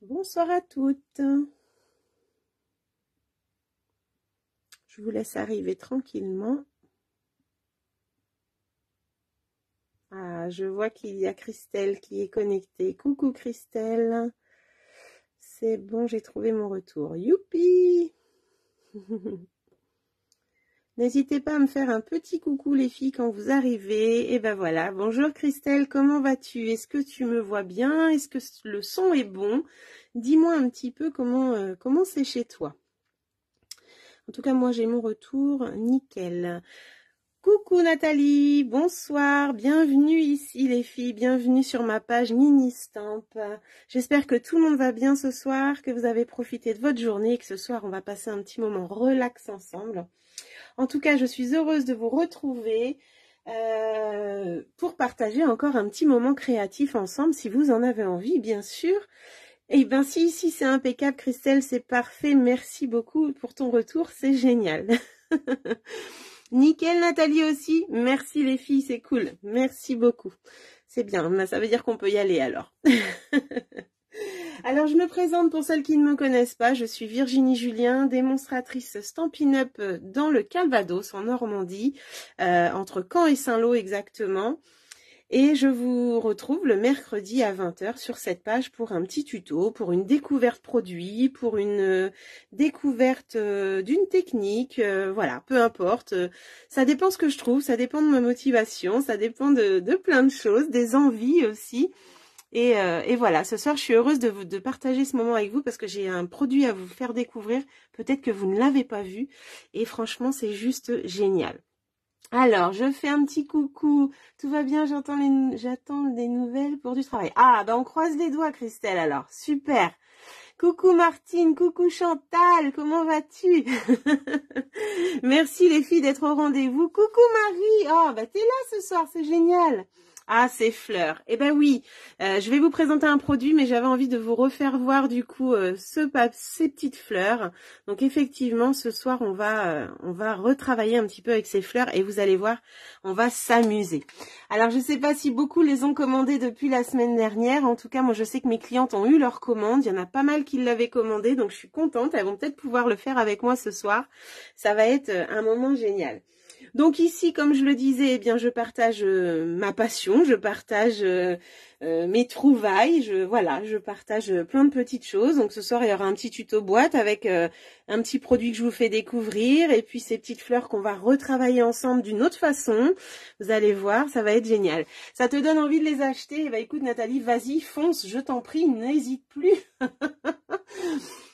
Bonsoir à toutes. Je vous laisse arriver tranquillement. Ah, je vois qu'il y a Christelle qui est connectée. Coucou Christelle. C'est bon, j'ai trouvé mon retour. Youpi! N'hésitez pas à me faire un petit coucou les filles quand vous arrivez. Et ben voilà. Bonjour Christelle, comment vas-tu? Est-ce que tu me vois bien? Est-ce que le son est bon? Dis-moi un petit peu comment c'est chez toi. En tout cas, moi j'ai mon retour nickel. Coucou Nathalie, bonsoir, bienvenue ici les filles, bienvenue sur ma page Mini Stamp. J'espère que tout le monde va bien ce soir, que vous avez profité de votre journée et que ce soir on va passer un petit moment relax ensemble. En tout cas, je suis heureuse de vous retrouver pour partager encore un petit moment créatif ensemble si vous en avez envie, bien sûr. Eh bien, si c'est impeccable, Christelle, c'est parfait. Merci beaucoup pour ton retour, c'est génial. Nickel, Nathalie aussi. Merci les filles, c'est cool. Merci beaucoup. C'est bien, ça veut dire qu'on peut y aller alors. Alors, je me présente pour celles qui ne me connaissent pas. Je suis Virginie Julien, démonstratrice Stampin' Up dans le Calvados, en Normandie, entre Caen et Saint-Lô exactement. Et je vous retrouve le mercredi à 20 h sur cette page pour un petit tuto, pour une découverte produit, pour une découverte d'une technique, voilà, peu importe. Ça dépend ce que je trouve, ça dépend de ma motivation, ça dépend de plein de choses, des envies aussi. Et voilà, ce soir, je suis heureuse de partager ce moment avec vous parce que j'ai un produit à vous faire découvrir. Peut-être que vous ne l'avez pas vu. Et franchement, c'est juste génial. Alors, je fais un petit coucou. Tout va bien, j'attends des nouvelles pour du travail. Ah, ben on croise les doigts, Christelle, alors. Super. Coucou Martine, coucou Chantal, comment vas-tu? Merci les filles d'être au rendez-vous. Coucou Marie. Oh, bah t'es là ce soir, c'est génial. Ah, ces fleurs. Eh ben oui, je vais vous présenter un produit, mais j'avais envie de vous refaire voir du coup ces petites fleurs. Donc effectivement, ce soir, on va retravailler un petit peu avec ces fleurs et vous allez voir, on va s'amuser. Alors, je ne sais pas si beaucoup les ont commandées depuis la semaine dernière. En tout cas, moi, je sais que mes clientes ont eu leur commande. Il y en a pas mal qui l'avaient commandé, donc je suis contente. Elles vont peut-être pouvoir le faire avec moi ce soir. Ça va être un moment génial. Donc ici, comme je le disais, eh bien, je partage ma passion, je partage mes trouvailles, je partage plein de petites choses. Donc ce soir, il y aura un petit tuto boîte avec un petit produit que je vous fais découvrir et puis ces petites fleurs qu'on va retravailler ensemble d'une autre façon. Vous allez voir, ça va être génial. Ça te donne envie de les acheter? Eh ben, écoute Nathalie, vas-y, fonce, je t'en prie, n'hésite plus.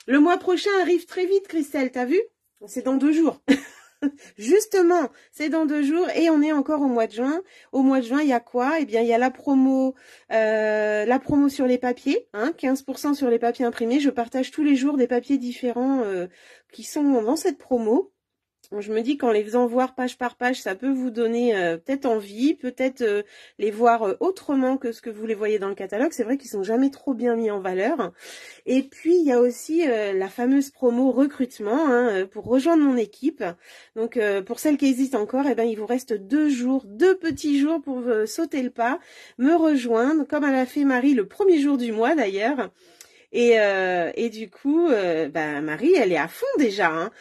Le mois prochain arrive très vite, Christelle, t'as vu? C'est dans 2 jours. Justement, c'est dans 2 jours et on est encore au mois de juin. Au mois de juin, il y a quoi? Eh bien, il y a la promo sur les papiers, 15% sur les papiers imprimés. Je partage tous les jours des papiers différents qui sont dans cette promo. Je me dis qu'en les faisant voir page par page, ça peut vous donner peut-être envie, peut-être les voir autrement que ce que vous les voyez dans le catalogue. C'est vrai qu'ils sont jamais trop bien mis en valeur. Et puis, il y a aussi la fameuse promo recrutement pour rejoindre mon équipe. Donc, pour celles qui hésitent encore, eh ben, il vous reste 2 jours, 2 petits jours pour sauter le pas, me rejoindre, comme elle a fait Marie le premier jour du mois d'ailleurs. Et du coup, Marie, elle est à fond déjà.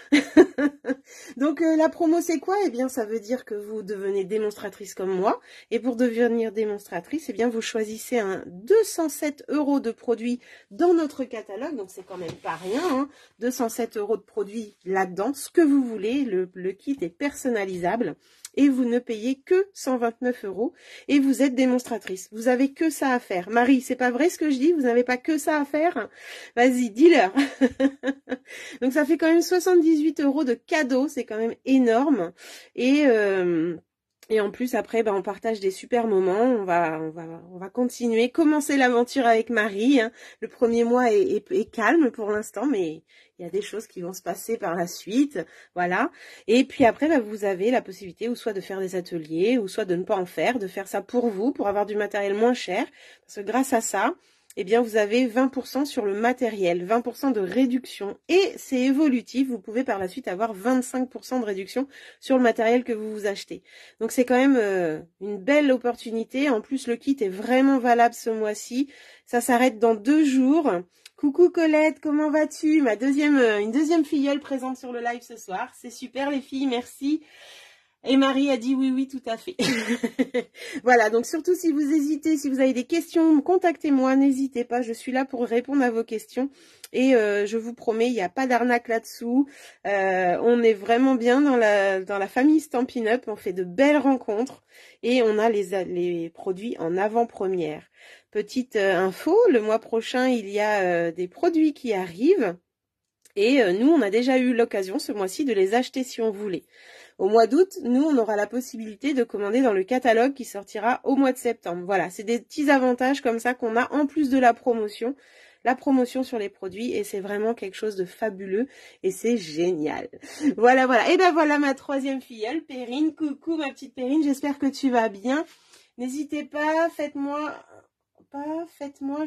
Donc la promo, c'est quoi? Eh bien, ça veut dire que vous devenez démonstratrice comme moi. Et pour devenir démonstratrice, eh bien, vous choisissez un 207 € de produits dans notre catalogue. Donc, c'est quand même pas rien. 207 € de produits là-dedans, ce que vous voulez. Le kit est personnalisable. Et vous ne payez que 129 € et vous êtes démonstratrice. Vous avez que ça à faire. Marie, c'est pas vrai ce que je dis? Vous n'avez pas que ça à faire? Vas-y, dis-leur. Donc ça fait quand même 78 € de cadeaux, c'est quand même énorme. Et en plus après, on partage des super moments. On va continuer, commencer l'aventure avec Marie. Le premier mois est calme pour l'instant, mais il y a des choses qui vont se passer par la suite, voilà. Et puis après, vous avez la possibilité ou soit de faire des ateliers, ou soit de ne pas en faire, de faire ça pour vous, pour avoir du matériel moins cher. Parce que grâce à ça, eh bien, vous avez 20% sur le matériel, 20% de réduction. Et c'est évolutif, vous pouvez par la suite avoir 25% de réduction sur le matériel que vous achetez. Donc, c'est quand même une belle opportunité. En plus, le kit est vraiment valable ce mois-ci. Ça s'arrête dans 2 jours. Coucou Colette, comment vas-tu? Une deuxième filleule présente sur le live ce soir. C'est super les filles, merci. Et Marie a dit oui, oui, tout à fait. Voilà, donc surtout si vous hésitez, si vous avez des questions, contactez-moi, n'hésitez pas, je suis là pour répondre à vos questions. Et je vous promets, il n'y a pas d'arnaque là-dessous. On est vraiment bien dans la famille Stampin' Up, on fait de belles rencontres et on a les produits en avant-première. Petite info, le mois prochain, il y a des produits qui arrivent et nous, on a déjà eu l'occasion ce mois-ci de les acheter si on voulait. Au mois d'août, nous, on aura la possibilité de commander dans le catalogue qui sortira au mois de septembre. Voilà, c'est des petits avantages comme ça qu'on a en plus de la promotion sur les produits et c'est vraiment quelque chose de fabuleux et c'est génial. Voilà, voilà. Et ben voilà ma troisième filleule, Perrine. Coucou ma petite Perrine, j'espère que tu vas bien. N'hésitez pas, faites-moi,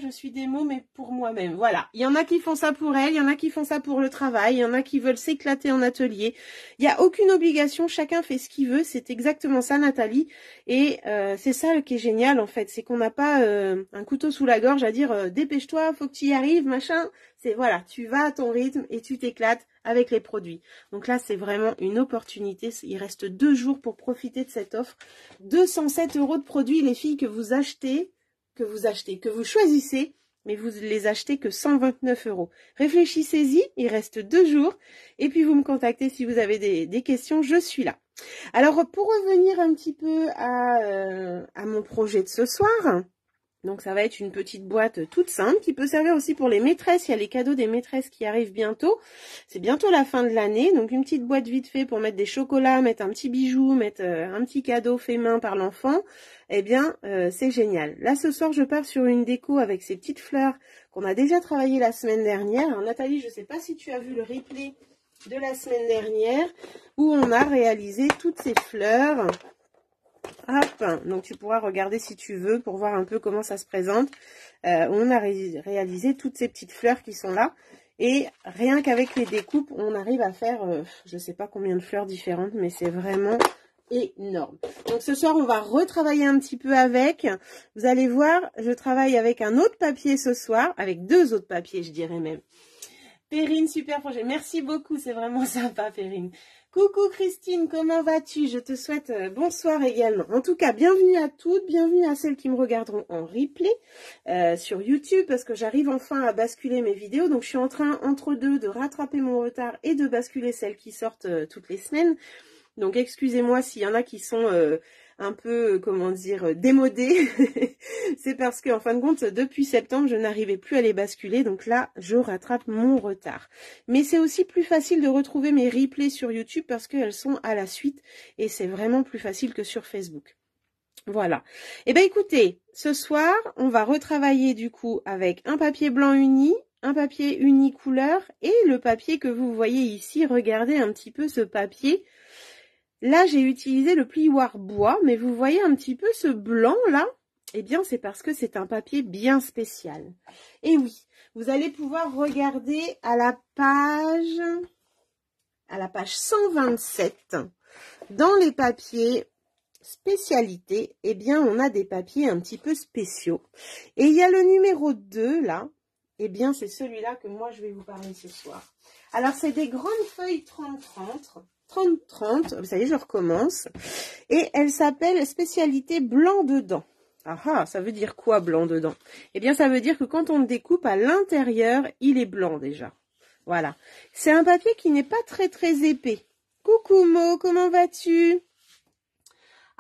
je suis des mots, mais pour moi-même. Voilà. Il y en a qui font ça pour elle, il y en a qui font ça pour le travail, il y en a qui veulent s'éclater en atelier. Il n'y a aucune obligation, chacun fait ce qu'il veut. C'est exactement ça, Nathalie. Et c'est ça qui est génial, en fait. C'est qu'on n'a pas un couteau sous la gorge à dire dépêche-toi, faut que tu y arrives, machin. C'est voilà, tu vas à ton rythme et tu t'éclates avec les produits. Donc là, c'est vraiment une opportunité. Il reste 2 jours pour profiter de cette offre. 207 € de produits, les filles, que vous choisissez, mais vous les achetez que 129 €. Réfléchissez-y, il reste 2 jours, et puis vous me contactez si vous avez des questions, je suis là. Alors, pour revenir un petit peu à mon projet de ce soir, donc ça va être une petite boîte toute simple qui peut servir aussi pour les maîtresses. Il y a les cadeaux des maîtresses qui arrivent bientôt. C'est bientôt la fin de l'année, donc une petite boîte vite fait pour mettre des chocolats, mettre un petit bijou, mettre un petit cadeau fait main par l'enfant. Eh bien, c'est génial. Là, ce soir, je pars sur une déco avec ces petites fleurs qu'on a déjà travaillé la semaine dernière. Alors, Nathalie, je ne sais pas si tu as vu le replay de la semaine dernière où on a réalisé toutes ces fleurs. Hop, donc tu pourras regarder si tu veux pour voir un peu comment ça se présente. On a réalisé toutes ces petites fleurs qui sont là. Et rien qu'avec les découpes, on arrive à faire, je ne sais pas combien de fleurs différentes, mais c'est vraiment énorme. Donc ce soir, on va retravailler un petit peu avec. Vous allez voir, je travaille avec un autre papier ce soir, avec 2 autres papiers, je dirais même. Perrine, super projet. Merci beaucoup, c'est vraiment sympa, Perrine. Coucou Christine, comment vas-tu? Je te souhaite bonsoir également. En tout cas, bienvenue à toutes, bienvenue à celles qui me regarderont en replay sur YouTube, parce que j'arrive enfin à basculer mes vidéos. Donc, je suis en train, entre deux, de rattraper mon retard et de basculer celles qui sortent toutes les semaines. Donc, excusez-moi s'il y en a qui sont un peu, comment dire, démodées. C'est parce qu'en fin de compte, depuis septembre, je n'arrivais plus à les basculer. Donc là, je rattrape mon retard. Mais c'est aussi plus facile de retrouver mes replays sur YouTube parce qu'elles sont à la suite. Et c'est vraiment plus facile que sur Facebook. Voilà. Eh bien, écoutez, ce soir, on va retravailler du coup avec un papier blanc uni, un papier unicouleur et le papier que vous voyez ici. Regardez un petit peu ce papier. Là, j'ai utilisé le plioir bois, mais vous voyez un petit peu ce blanc là? Eh bien, c'est parce que c'est un papier bien spécial. Et oui, vous allez pouvoir regarder à la page 127, dans les papiers spécialités, eh bien, on a des papiers un petit peu spéciaux. Et il y a le numéro 2 là, eh bien, c'est celui-là que moi, je vais vous parler ce soir. Alors, c'est des grandes feuilles 30-30. 30-30, ça y est, je recommence. Et elle s'appelle spécialité blanc dedans. Ah ah, ça veut dire quoi blanc dedans? Eh bien, ça veut dire que quand on le découpe à l'intérieur, il est blanc déjà. Voilà. C'est un papier qui n'est pas très très épais. Coucou Mo, comment vas-tu?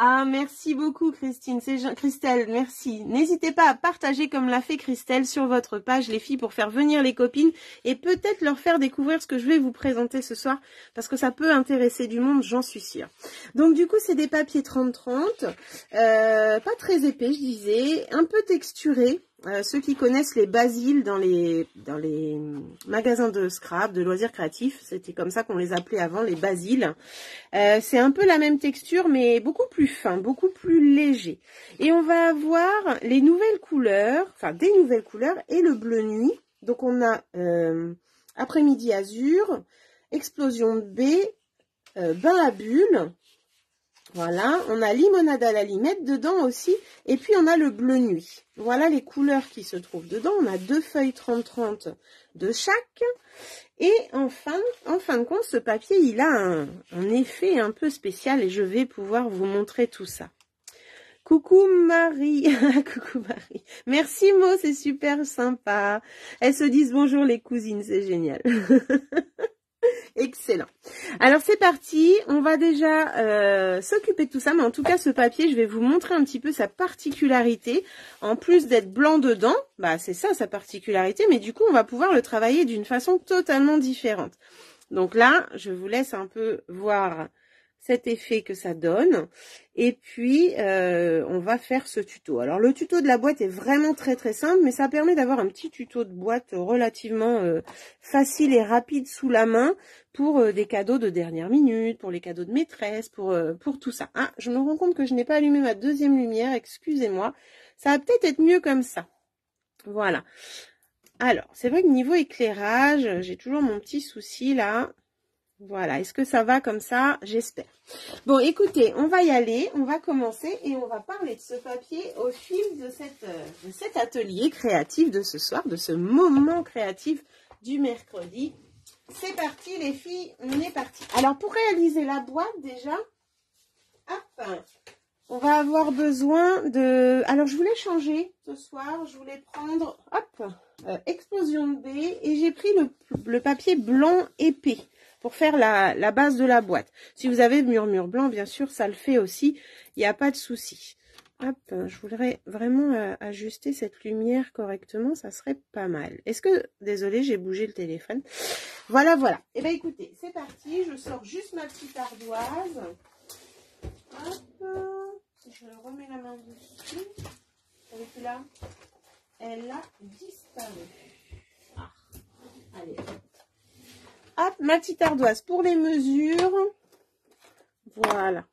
Ah, merci beaucoup Christine, c'est Christelle, merci. N'hésitez pas à partager comme l'a fait Christelle sur votre page, les filles, pour faire venir les copines et peut-être leur faire découvrir ce que je vais vous présenter ce soir, parce que ça peut intéresser du monde, j'en suis sûre. Donc du coup, c'est des papiers 30-30, pas très épais, je disais, un peu texturés. Ceux qui connaissent les basiles dans les magasins de scrap, de loisirs créatifs, c'était comme ça qu'on les appelait avant, les basiles. C'est un peu la même texture, mais beaucoup plus fin, beaucoup plus léger. Et on va avoir les nouvelles couleurs, enfin des nouvelles couleurs, et le bleu nuit. Donc on a après-midi azur, explosion de baie, bain à bulles. Voilà, on a limonade à la limette dedans aussi. Et puis, on a le bleu nuit. Voilà les couleurs qui se trouvent dedans. On a 2 feuilles 30-30 de chaque. Et enfin, en fin de compte, ce papier, il a un effet un peu spécial et je vais pouvoir vous montrer tout ça. Coucou Marie, coucou Marie. Merci Mo, c'est super sympa. Elles se disent bonjour les cousines, c'est génial. Excellent. Alors c'est parti, on va déjà s'occuper de tout ça, mais en tout cas ce papier, je vais vous montrer un petit peu sa particularité. En plus d'être blanc dedans, bah c'est ça sa particularité, mais du coup on va pouvoir le travailler d'une façon totalement différente. Donc là, je vous laisse un peu voir cet effet que ça donne. Et puis, on va faire ce tuto. Alors, le tuto de la boîte est vraiment très très simple, mais ça permet d'avoir un petit tuto de boîte relativement facile et rapide sous la main pour des cadeaux de dernière minute, pour les cadeaux de maîtresse, pour tout ça. Ah, je me rends compte que je n'ai pas allumé ma deuxième lumière, excusez-moi. Ça va peut-être être mieux comme ça. Voilà. Alors, c'est vrai que niveau éclairage, j'ai toujours mon petit souci là. Voilà, est-ce que ça va comme ça? J'espère. Bon, écoutez, on va y aller, on va commencer et on va parler de ce papier au fil de cet atelier créatif de ce soir, de ce moment créatif du mercredi. C'est parti les filles, on est parti. Alors, pour réaliser la boîte déjà, hop, on va avoir besoin de... Alors, je voulais changer ce soir, je voulais prendre, hop, Explosion B et j'ai pris le papier blanc épais pour faire la base de la boîte. Si vous avez murmure blanc, bien sûr, ça le fait aussi. Il n'y a pas de souci. Hop, je voudrais vraiment ajuster cette lumière correctement. Ça serait pas mal. Est-ce que... Désolée, j'ai bougé le téléphone. Voilà, voilà. Eh bien, écoutez, c'est parti. Je sors juste ma petite ardoise. Hop. Je remets la main dessus. Elle est là. Elle a disparu. Ah. Allez, hop, ma petite ardoise pour les mesures. Voilà.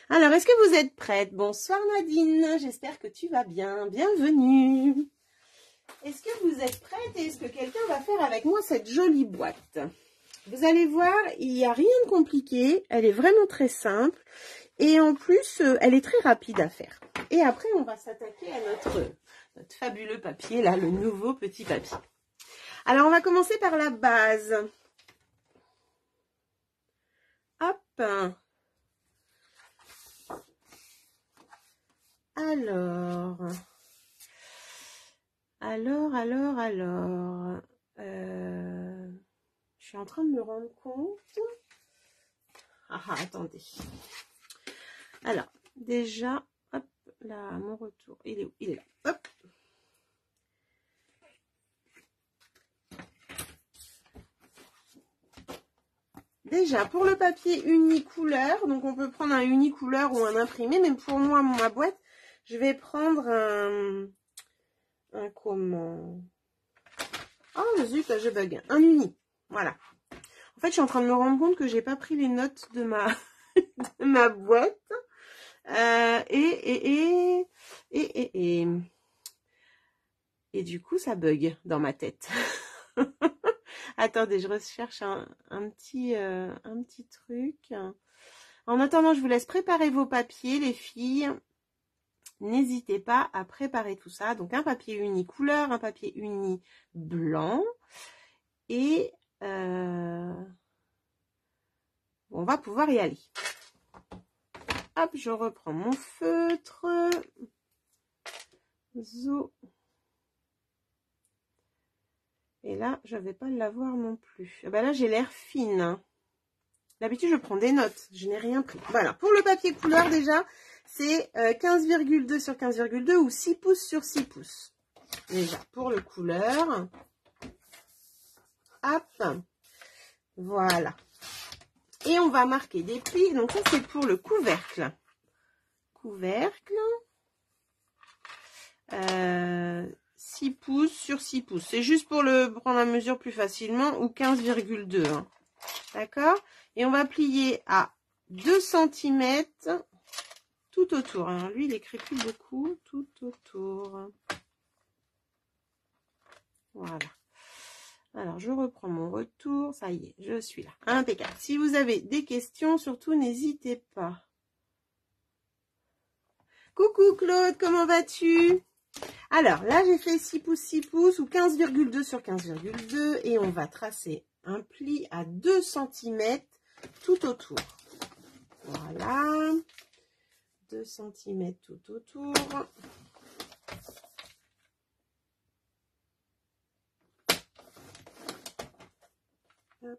Alors, est-ce que vous êtes prête? Bonsoir Nadine, j'espère que tu vas bien. Bienvenue. Est-ce que vous êtes prête et est-ce que quelqu'un va faire avec moi cette jolie boîte? Vous allez voir, il n'y a rien de compliqué. Elle est vraiment très simple. Et en plus, elle est très rapide à faire. Et après, on va s'attaquer à notre fabuleux papier, là, le nouveau petit papier. Alors, on va commencer par la base. Hop. Alors. Je suis en train de me rendre compte. Ah, attendez. Alors, déjà, hop, là, mon retour. Il est où? Il est là. Hop. Déjà, pour le papier unicouleur, donc on peut prendre un unicouleur ou un imprimé, mais pour moi, ma boîte, je vais prendre un comment? Oh, zut, là, je bug. Un uni. Voilà. En fait, je suis en train de me rendre compte que j'ai pas pris les notes de ma, de ma boîte. Et du coup, ça bug dans ma tête. Attendez, je recherche un petit truc. En attendant, je vous laisse préparer vos papiers, les filles. N'hésitez pas à préparer tout ça. Donc, un papier uni couleur, un papier uni blanc. Et on va pouvoir y aller. Hop, je reprends mon feutre. Zo. Et là, je ne vais pas l'avoir non plus. Ah ben là, j'ai l'air fine. D'habitude, je prends des notes. Je n'ai rien pris. Voilà. Pour le papier couleur, déjà, c'est 15,2 sur 15,2 ou 6 pouces sur 6 pouces. Déjà, pour le couleur. Hop. Voilà. Et on va marquer des plis. Donc, ça, c'est pour le couvercle. Couvercle. 6 pouces sur 6 pouces. C'est juste pour le prendre la mesure plus facilement ou 15,2. Hein. D'accord? Et on va plier à 2 cm tout autour. Alors lui, il écrit plus beaucoup. Tout autour. Voilà. Alors, je reprends mon retour. Ça y est, je suis là. Impeccable. Si vous avez des questions, surtout, n'hésitez pas. Coucou Claude, comment vas-tu? Alors là, j'ai fait 6 pouces 6 pouces ou 15,2 sur 15,2 et on va tracer un pli à 2 cm tout autour. Voilà. 2 cm tout autour. Hop.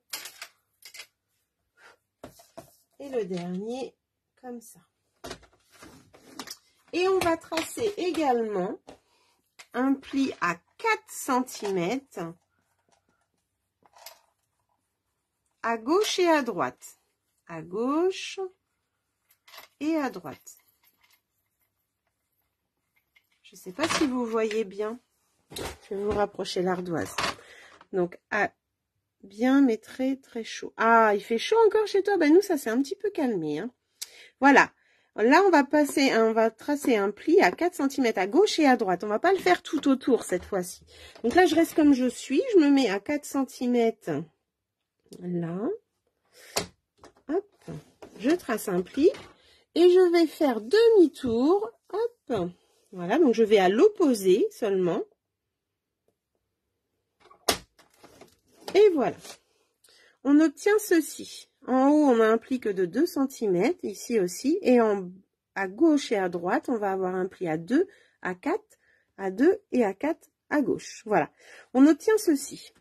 Et le dernier, comme ça. Et on va tracer également un pli à 4 cm à gauche et à droite. À gauche et à droite. Je ne sais pas si vous voyez bien. Je vais vous rapprocher l'ardoise. Donc, bien, mais très, très chaud. Ah, il fait chaud encore chez toi? Ben, nous, ça s'est un petit peu calmé. Hein. Voilà. Là, on va tracer un pli à 4 cm à gauche et à droite. On va pas le faire tout autour cette fois-ci. Donc là, je reste comme je suis. Je me mets à 4 cm là. Hop. Je trace un pli et je vais faire demi-tour. Hop. Voilà, donc je vais à l'opposé seulement. Et voilà. On obtient ceci. En haut, on a un pli que de 2 cm, ici aussi. Et à gauche et à droite, on va avoir un pli à 2, à 4, à 2 et à 4 à gauche. Voilà. On obtient ceci.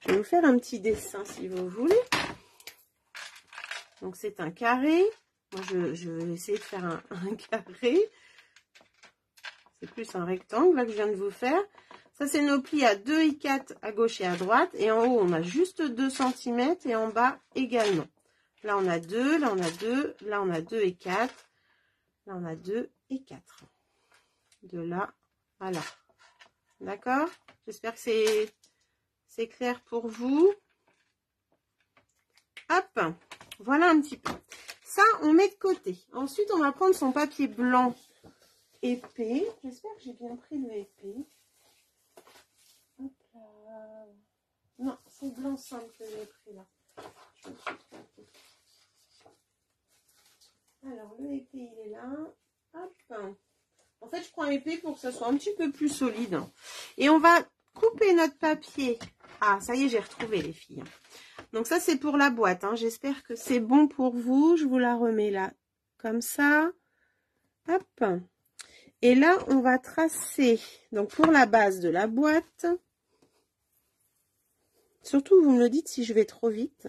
Je vais vous faire un petit dessin si vous voulez. Donc, c'est un carré. Moi, je vais essayer de faire un carré. C'est plus un rectangle là que je viens de vous faire. Ça, c'est nos plis à 2 et 4 à gauche et à droite. Et en haut, on a juste 2 cm et en bas également. Là, on a 2, là, on a 2, là, on a 2 et 4. Là, on a 2 et 4. De là à là. D'accord? J'espère que c'est clair pour vous. Hop! Voilà un petit peu. Ça, on met de côté. Ensuite, on va prendre son papier blanc épais. J'espère que j'ai bien pris le épais. Hop là. Non, c'est blanc simple que j'ai pris là. Je me suis trompée. Alors, le épais, il est là. Hop. En fait, je prends épais pour que ça soit un petit peu plus solide. Et on va couper notre papier. Ah, ça y est, j'ai retrouvé les filles. Donc ça, c'est pour la boîte. Hein. J'espère que c'est bon pour vous. Je vous la remets là, comme ça. Hop. Et là, on va tracer, donc pour la base de la boîte. Surtout, vous me le dites si je vais trop vite.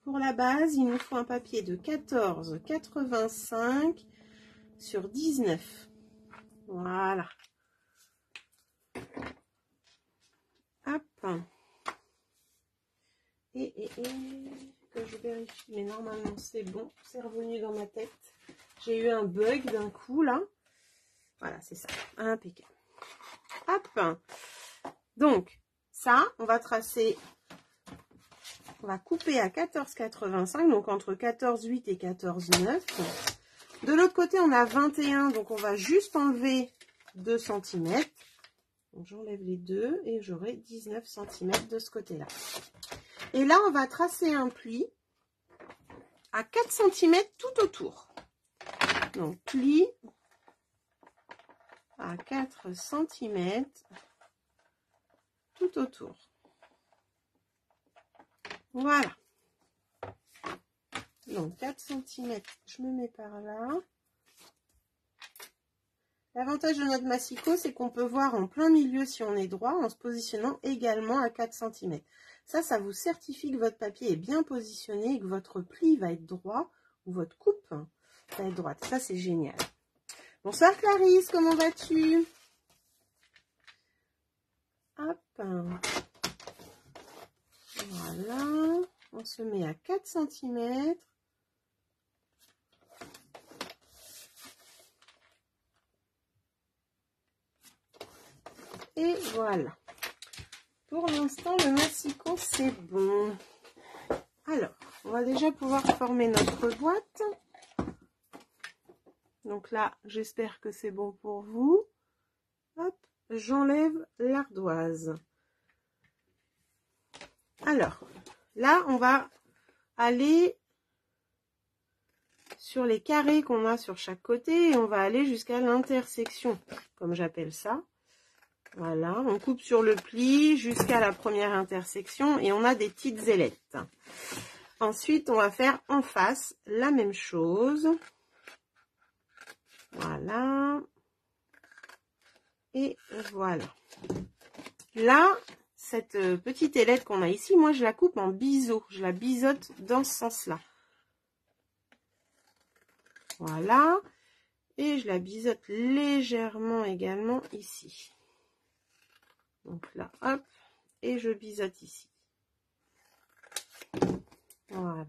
Pour la base, il nous faut un papier de 14,85 sur 19. Voilà. Hop. Et que je vérifie, mais normalement c'est bon. C'est revenu dans ma tête. J'ai eu un bug d'un coup là. Voilà, c'est ça. Impeccable. Hop. Donc, ça, on va tracer... On va couper à 14,85, donc entre 14,8 et 14,9. De l'autre côté, on a 21, donc on va juste enlever 2 cm. Donc j'enlève les deux et j'aurai 19 cm de ce côté-là. Et là, on va tracer un pli à 4 cm tout autour. Donc pli à 4 cm tout autour. Voilà. Donc 4 cm, je me mets par là. L'avantage de notre massicot, c'est qu'on peut voir en plein milieu si on est droit, en se positionnant également à 4 cm. Ça vous certifie que votre papier est bien positionné et que votre pli va être droit, ou votre coupe va être droite. Ça, c'est génial. Bonsoir Clarisse, comment vas-tu? Hop. Voilà. On se met à 4 cm. Et voilà. Pour l'instant, le massicot, c'est bon. Alors, on va déjà pouvoir former notre boîte. Donc là, j'espère que c'est bon pour vous. Hop, j'enlève l'ardoise. Alors, là, on va aller... sur les carrés qu'on a sur chaque côté et on va aller jusqu'à l'intersection, comme j'appelle ça. Voilà, on coupe sur le pli jusqu'à la première intersection et on a des petites ailettes. Ensuite, on va faire en face la même chose. Voilà. Et voilà. Là, cette petite ailette qu'on a ici, moi je la coupe en biseau. Je la biseaute dans ce sens-là. Voilà. Et je la biseaute légèrement également ici. Donc là, hop. Et je biseaute ici. Voilà.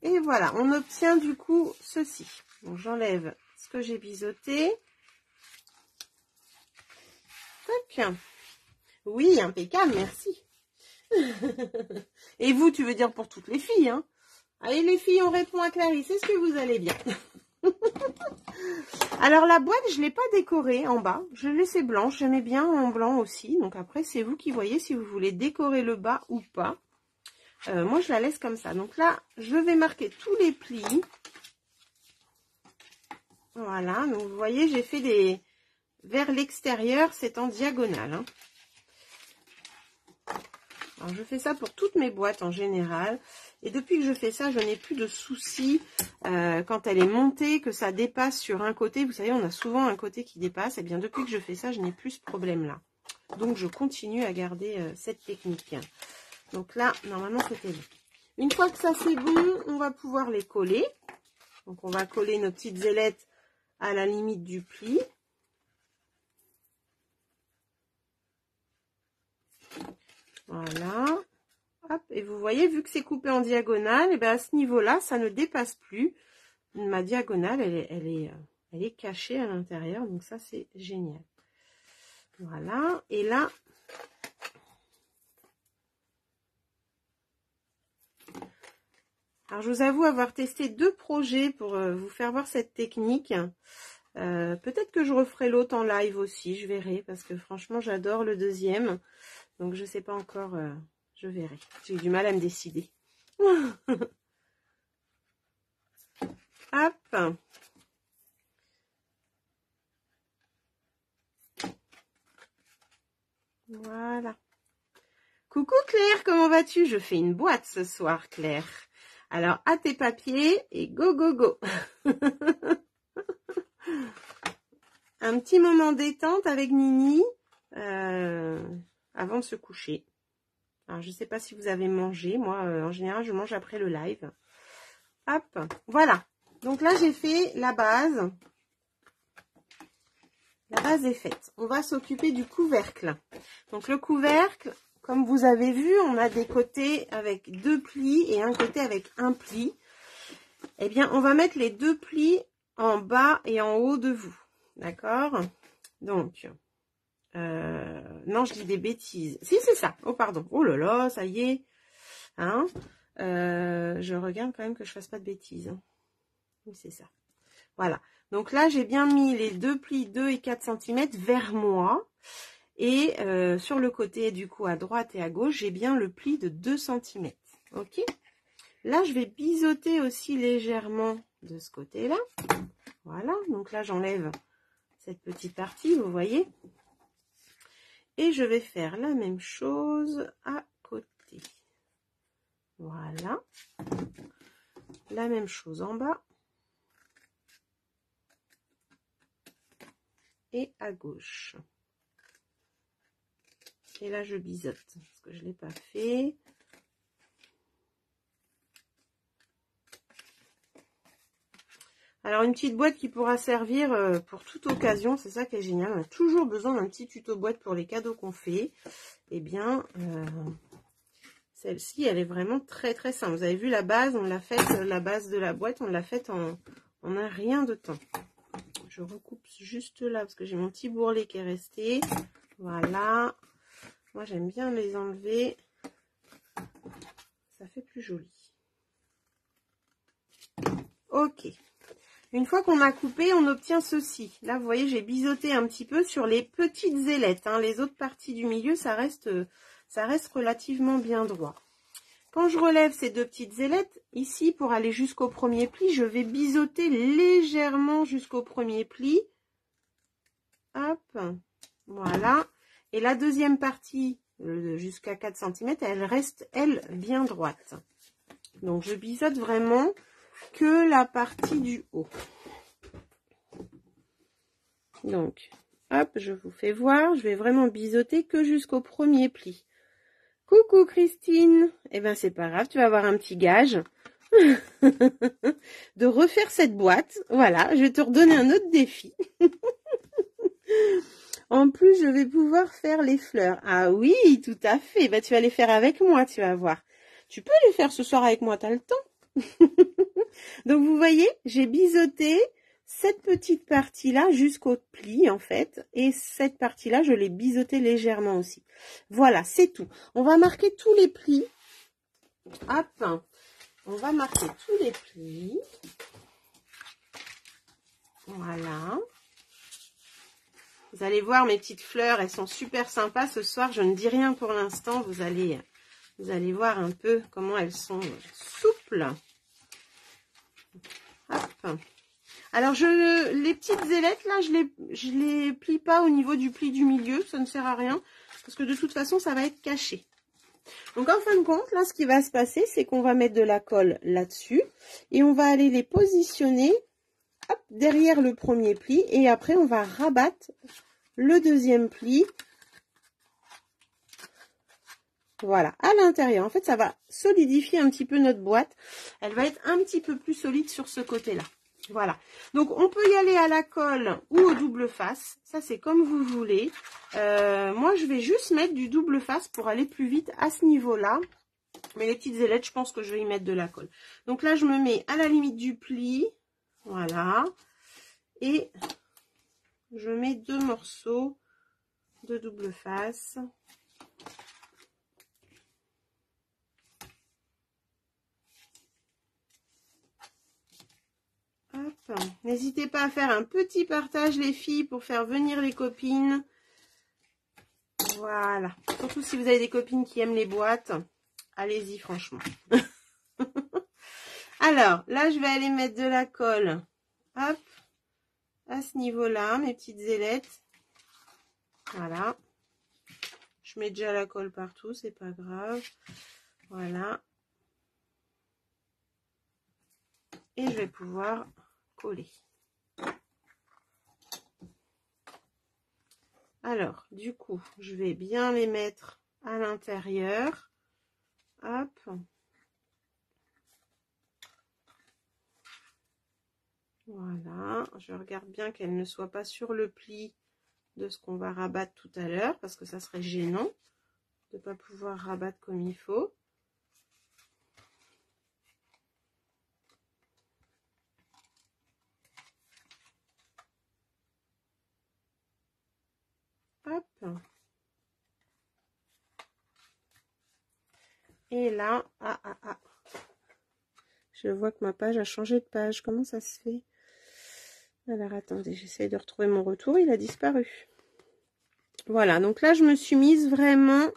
Et voilà, on obtient du coup ceci. Donc j'enlève ce que j'ai biseauté. Tac. Oui, impeccable, merci. Et vous, tu veux dire pour toutes les filles, hein? Allez les filles, on répond à Clarisse. Est-ce que vous allez bien? Alors la boîte, je ne l'ai pas décorée en bas. Je l'ai laissée blanche. J'aimais bien en blanc aussi. Donc après, c'est vous qui voyez si vous voulez décorer le bas ou pas. Moi, je la laisse comme ça. Donc là, je vais marquer tous les plis. Voilà. Donc vous voyez, j'ai fait des... Vers l'extérieur, c'est en diagonale. Hein. Alors, je fais ça pour toutes mes boîtes en général. Et depuis que je fais ça, je n'ai plus de soucis quand elle est montée, que ça dépasse sur un côté. Vous savez, on a souvent un côté qui dépasse. Et bien, depuis que je fais ça, je n'ai plus ce problème-là. Donc, je continue à garder cette technique. Donc là, normalement, c'était bon. Une fois que ça, c'est bon, on va pouvoir les coller. Donc, on va coller nos petites ailettes à la limite du pli. Voilà. Hop, et vous voyez, vu que c'est coupé en diagonale, et bien à ce niveau-là, ça ne dépasse plus. Ma diagonale, elle est cachée à l'intérieur, donc ça, c'est génial. Voilà, et là, alors je vous avoue avoir testé 2 projets pour vous faire voir cette technique. Peut-être que je referai l'autre en live aussi, je verrai, parce que franchement, j'adore le deuxième. Donc, je sais pas encore, je verrai. J'ai eu du mal à me décider. Hop. Voilà. Coucou Claire, comment vas-tu? Je fais une boîte ce soir, Claire. Alors, à tes papiers et go, go, go. Un petit moment détente avec Nini avant de se coucher. Alors, je ne sais pas si vous avez mangé. Moi, en général, je mange après le live. Hop, voilà. Donc là, j'ai fait la base. La base est faite. On va s'occuper du couvercle. Donc, le couvercle, comme vous avez vu, on a des côtés avec 2 plis et un côté avec un pli. Eh bien, on va mettre les 2 plis en bas et en haut de vous. D'accord? Donc, non, je dis des bêtises. Si, c'est ça. Oh, pardon. Oh là là, ça y est. Hein? Je regarde quand même que je fasse pas de bêtises. Hein. Oui, c'est ça. Voilà. Donc là, j'ai bien mis les 2 plis 2 et 4 cm vers moi. Et sur le côté, du coup, à droite et à gauche, j'ai bien le pli de 2 cm. Ok? Là, je vais biseauter aussi légèrement de ce côté-là. Voilà. Donc là, j'enlève cette petite partie, vous voyez. Et je vais faire la même chose à côté. Voilà. La même chose en bas. Et à gauche. Et là, je biseaute, parce que je ne l'ai pas fait. Alors, une petite boîte qui pourra servir pour toute occasion, c'est ça qui est génial. On a toujours besoin d'un petit tuto boîte pour les cadeaux qu'on fait. Eh bien, celle-ci, elle est vraiment très très simple. Vous avez vu la base, on l'a faite, la base de la boîte, on l'a faite en un rien de temps. Je recoupe juste là, parce que j'ai mon petit bourrelet qui est resté. Voilà. Moi, j'aime bien les enlever. ça fait plus joli. Ok. Une fois qu'on a coupé, on obtient ceci. Là, vous voyez, j'ai biseauté un petit peu sur les petites ailettes, hein. Les autres parties du milieu, ça reste relativement bien droit. Quand je relève ces deux petites ailettes, ici, pour aller jusqu'au premier pli, je vais biseauter légèrement jusqu'au premier pli. Hop, voilà. Et la deuxième partie, jusqu'à 4 cm, elle reste, elle, bien droite. Donc, je biseaute vraiment que la partie du haut. Donc, hop, je vous fais voir. Je vais vraiment biseauter que jusqu'au premier pli. Coucou Christine. Eh ben, c'est pas grave, tu vas avoir un petit gage de refaire cette boîte. Voilà, je vais te redonner un autre défi. En plus, je vais pouvoir faire les fleurs. Ah oui, tout à fait. Bah, tu vas les faire avec moi, tu vas voir. Tu peux les faire ce soir avec moi, tu as le temps. Donc, vous voyez, j'ai biseauté cette petite partie-là jusqu'au pli, en fait. Et cette partie-là, je l'ai biseauté légèrement aussi. Voilà, c'est tout. On va marquer tous les plis. Hop, on va marquer tous les plis. Voilà. Vous allez voir mes petites fleurs, elles sont super sympas. Ce soir, je ne dis rien pour l'instant. Vous allez voir un peu comment elles sont souples. Hop. Alors, les petites ailettes, là, je les plie pas au niveau du pli du milieu. Ça ne sert à rien. Parce que de toute façon, ça va être caché. Donc, en fin de compte, là, ce qui va se passer, c'est qu'on va mettre de la colle là-dessus. Et on va aller les positionner hop, derrière le premier pli. Et après, on va rabattre le deuxième pli. Voilà, à l'intérieur. En fait, ça va solidifier un petit peu notre boîte. Elle va être un petit peu plus solide sur ce côté-là. Voilà. Donc, on peut y aller à la colle ou au double face. Ça, c'est comme vous voulez. Moi, je vais juste mettre du double face pour aller plus vite à ce niveau-là. Mais les petites ailettes, je pense que je vais y mettre de la colle. Donc là, je me mets à la limite du pli. Voilà. Et je mets 2 morceaux de double face. N'hésitez pas à faire un petit partage les filles pour faire venir les copines. Voilà. Surtout si vous avez des copines qui aiment les boîtes. Allez-y franchement. Alors, là je vais aller mettre de la colle. Hop. À ce niveau-là, mes petites ailettes. Voilà. Je mets déjà la colle partout, c'est pas grave. Voilà. Et je vais pouvoir coller. Alors, du coup, je vais bien les mettre à l'intérieur. Hop. Voilà. Je regarde bien qu'elle ne soit pas sur le pli de ce qu'on va rabattre tout à l'heure, parce que ça serait gênant de ne pas pouvoir rabattre comme il faut. Hop. Et là, je vois que ma page a changé de page. Comment ça se fait? Alors, attendez, j'essaie de retrouver mon retour. Il a disparu. Voilà, donc là, je me suis mise vraiment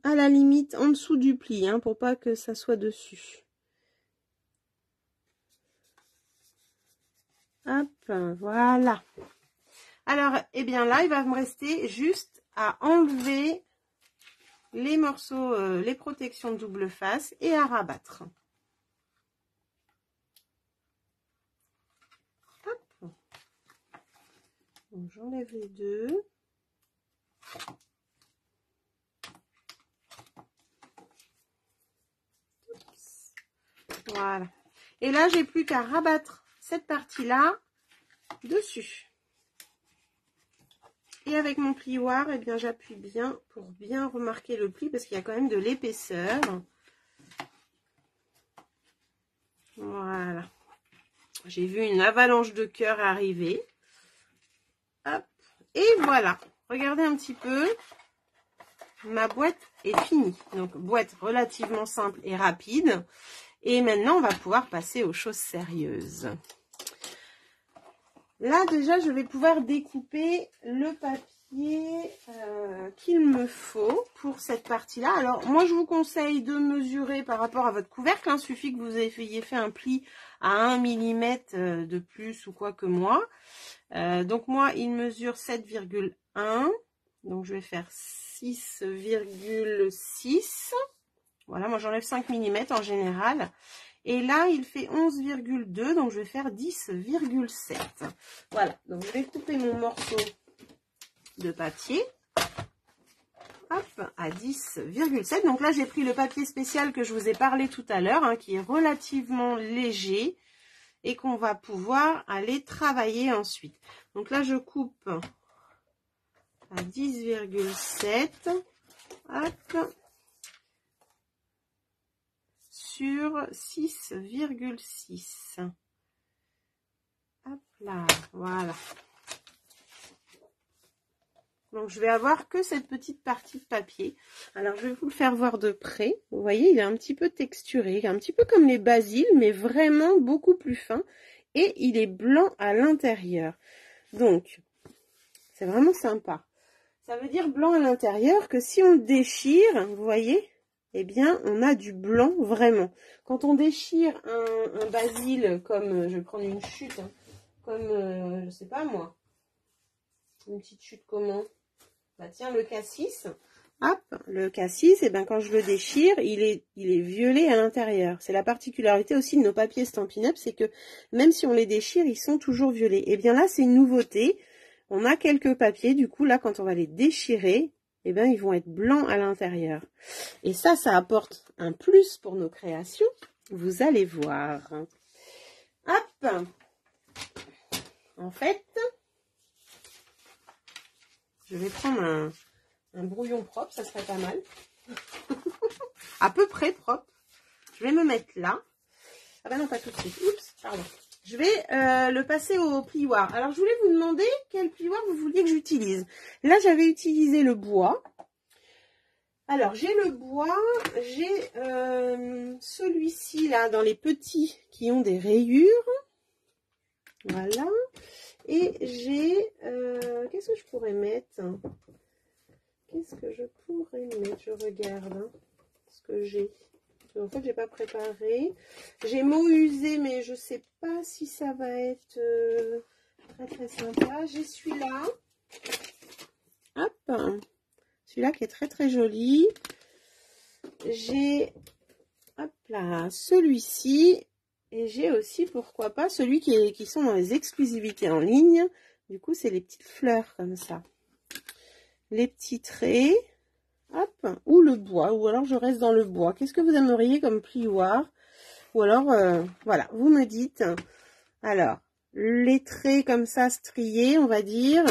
à la limite en dessous du pli, hein, pour pas que ça soit dessus. Hop, voilà. Alors, eh bien là, il va me rester juste à enlever les morceaux, les protections de double face et à rabattre. Hop. Donc, j'enlève les deux. Oups. Voilà. Et là, j'ai plus qu'à rabattre cette partie-là dessus. Et avec mon plioir, eh bien, j'appuie bien pour bien remarquer le pli parce qu'il y a quand même de l'épaisseur. Voilà. J'ai vu une avalanche de cœur arriver. Hop. Et voilà. Regardez un petit peu. ma boîte est finie. Donc, boîte relativement simple et rapide. Et maintenant, on va pouvoir passer aux choses sérieuses. Là, déjà, je vais pouvoir découper le papier qu'il me faut pour cette partie-là. Alors, moi, je vous conseille de mesurer par rapport à votre couvercle. Il suffit que vous ayez fait un pli à 1 mm de plus ou quoi que moi. Donc, moi, il mesure 7,1. Donc, je vais faire 6,6. Voilà, moi, j'enlève 5 mm en général. Et là, il fait 11,2, donc je vais faire 10,7. Voilà, donc je vais couper mon morceau de papier. Hop, à 10,7. Donc là, j'ai pris le papier spécial que je vous ai parlé tout à l'heure, hein, qui est relativement léger et qu'on va pouvoir aller travailler ensuite. Donc là, je coupe à 10,7. Hop. Sur 6,6. Hop là, voilà. Donc, je vais avoir que cette petite partie de papier. Alors, je vais vous le faire voir de près. Vous voyez, il est un petit peu texturé, un petit peu comme les basiles, mais vraiment beaucoup plus fin. Et il est blanc à l'intérieur. Donc, c'est vraiment sympa. Ça veut dire blanc à l'intérieur que si on le déchire, vous voyez, eh bien, on a du blanc vraiment. Quand on déchire un basile, comme, je vais prendre une chute, hein, comme, je sais pas moi, une petite chute comment? Bah tiens, le cassis, hop, le cassis, et bien quand je le déchire, il est violet à l'intérieur. C'est la particularité aussi de nos papiers Stampin' Up, c'est que même si on les déchire, ils sont toujours violets. Et bien là, c'est une nouveauté. On a quelques papiers, du coup, là, quand on va les déchirer, eh bien, ils vont être blancs à l'intérieur. Et ça apporte un plus pour nos créations. Vous allez voir. Hop. En fait, je vais prendre un brouillon propre, ça serait pas mal. À peu près propre. Je vais me mettre là. Ah ben non, pas tout de suite. Oups, pardon. Je vais le passer au plioir. Alors, je voulais vous demander quel plioir vous vouliez que j'utilise. Là, j'avais utilisé le bois. Alors, j'ai le bois, j'ai celui-ci là, dans les petits qui ont des rayures. Voilà. Et j'ai... qu'est-ce que je pourrais mettre? Qu'est-ce que je pourrais mettre? Je regarde hein, ce que j'ai. En fait, j'ai pas préparé. J'ai mot usé, mais je sais pas si ça va être très très sympa. J'ai celui-là. Hop. Celui-là qui est très très joli. J'ai, hop là, celui-ci. Et j'ai aussi, pourquoi pas, celui qui sont dans les exclusivités en ligne. Du coup, c'est les petites fleurs comme ça. Les petits traits. Hop, ou le bois, ou alors je reste dans le bois. Qu'est-ce que vous aimeriez comme plioir? Ou alors, voilà, vous me dites. Alors, les traits comme ça, striés, on va dire.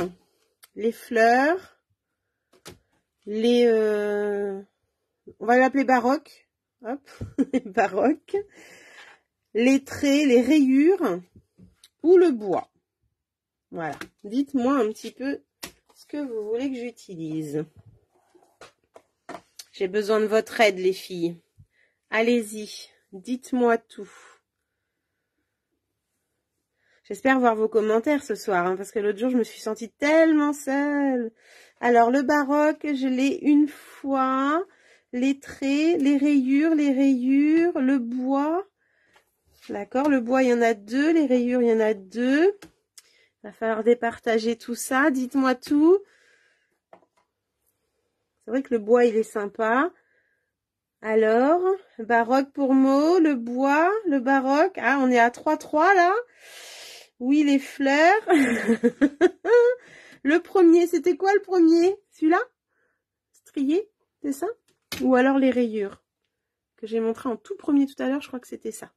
Les fleurs. Les... on va l'appeler baroque. Hop, baroque. Les traits, les rayures. Ou le bois. Voilà. Dites-moi un petit peu ce que vous voulez que j'utilise. J'ai besoin de votre aide, les filles. Allez-y, dites-moi tout. J'espère voir vos commentaires ce soir, hein, parce que l'autre jour, je me suis sentie tellement seule. Alors, le baroque, je l'ai une fois. Les traits, les rayures, le bois. D'accord, le bois, il y en a deux. Les rayures, il y en a deux. Il va falloir départager tout ça. Dites-moi tout. C'est vrai que le bois, il est sympa. Alors, baroque pour mots, le bois, le baroque. Ah, on est à 3-3 là. Oui, les fleurs. Le premier, c'était quoi le premier? Celui-là? Strié, c'est ça? Ou alors les rayures que j'ai montré en tout premier tout à l'heure, je crois que c'était ça.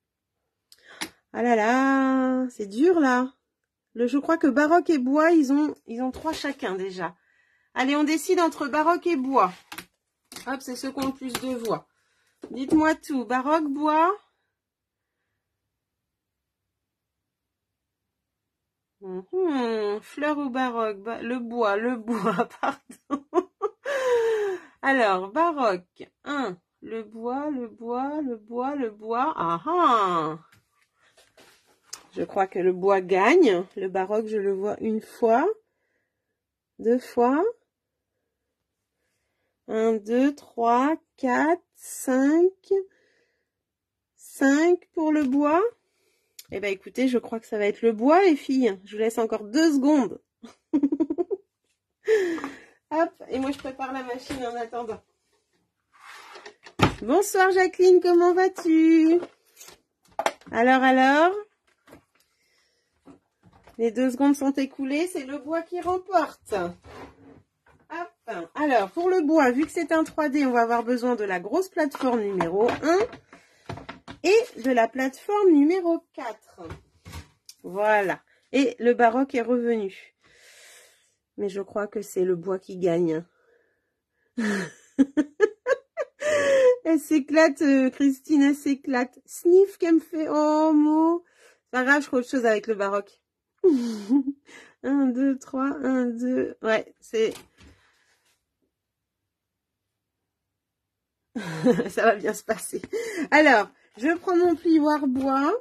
Ah là là, c'est dur là. Je crois que baroque et bois, ils ont 3 chacun déjà. Allez, on décide entre baroque et bois. Hop, c'est ceux qui ont le plus de voix. Dites-moi tout. Baroque, bois. Fleur ou baroque? Le bois, pardon. Alors, baroque. 1. Le bois, le bois, le bois, le bois. Ah ah! Je crois que le bois gagne. Le baroque, je le vois une fois. 2 fois. 1, 2, 3, 4, 5. 5 pour le bois. Eh ben écoutez, je crois que ça va être le bois, les filles. Je vous laisse encore 2 secondes. Hop, et moi je prépare la machine en attendant. Bonsoir Jacqueline, comment vas-tu? Alors? Les 2 secondes sont écoulées, c'est le bois qui remporte. Hop. Alors, pour le bois, vu que c'est un 3D, on va avoir besoin de la grosse plateforme numéro 1 et de la plateforme numéro 4. Voilà. Et le baroque est revenu. Mais je crois que c'est le bois qui gagne. Elle s'éclate, Christine, elle s'éclate. Sniff qu'elle me fait. Oh, mot. C'est pas grave, je ferai autre chose avec le baroque. 1, 2, 3, 1, 2. Ouais, c'est... Ça va bien se passer. Alors, je prends mon plioir bois.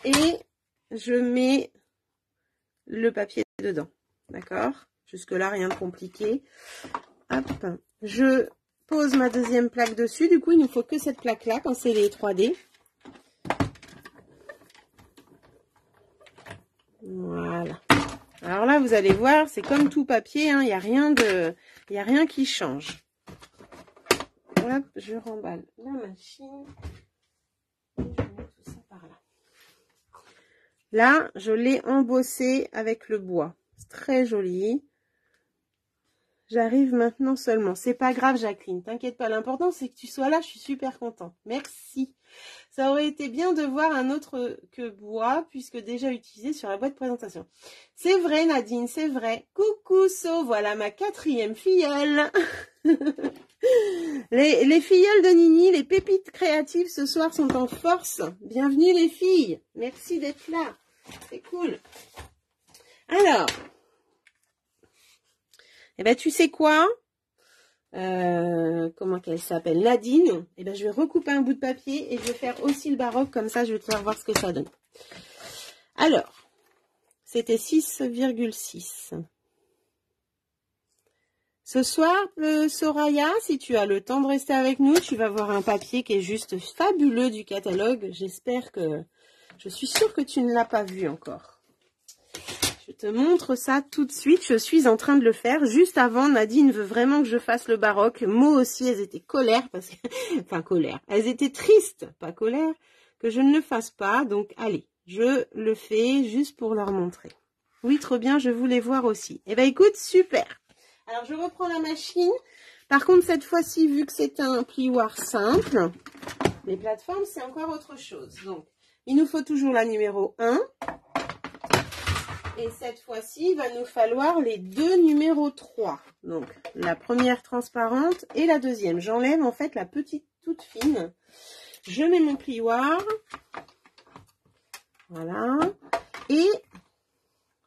Et je mets le papier dedans. D'accord? Jusque-là, rien de compliqué. Hop. Je pose ma deuxième plaque dessus. Du coup, il ne nous faut que cette plaque-là quand c'est les 3D. Voilà. Alors là, vous allez voir, c'est comme tout papier. Hein, il n'y a rien qui change. Hop, je remballe la machine. Et je mets tout ça par là. Là, je l'ai embossé avec le bois. C'est très joli. J'arrive maintenant seulement. C'est pas grave, Jacqueline. T'inquiète pas. L'important, c'est que tu sois là. Je suis super contente. Merci. Ça aurait été bien de voir un autre que bois, puisque déjà utilisé sur la boîte de présentation. C'est vrai, Nadine, c'est vrai. Coucou, So. Voilà ma 4e filleule. Les filleules de Nini, les pépites créatives ce soir sont en force. Bienvenue les filles. Merci d'être là. C'est cool. Alors, eh ben tu sais quoi? Comment qu'elle s'appelle? Nadine. Eh ben je vais recouper un bout de papier et je vais faire aussi le baroque, comme ça je vais te faire voir ce que ça donne. Alors, c'était 6,6. Ce soir, Soraya, si tu as le temps de rester avec nous, tu vas voir un papier qui est juste fabuleux du catalogue. J'espère que... Je suis sûre que tu ne l'as pas vu encore. Je te montre ça tout de suite. Je suis en train de le faire. Juste avant, Nadine veut vraiment que je fasse le baroque. Moi aussi, elles étaient colère, parce que... enfin, colère. Elles étaient tristes, pas colère, que je ne le fasse pas. Donc, allez, je le fais juste pour leur montrer. Oui, trop bien, je voulais voir aussi. Eh ben, écoute, super. Alors, je reprends la machine. Par contre, cette fois-ci, vu que c'est un plioir simple, les plateformes, c'est encore autre chose. Donc, il nous faut toujours la numéro 1. Et cette fois-ci, il va nous falloir les 2 numéros 3. Donc, la première transparente et la deuxième. J'enlève en fait la petite toute fine. Je mets mon plioir. Voilà. Et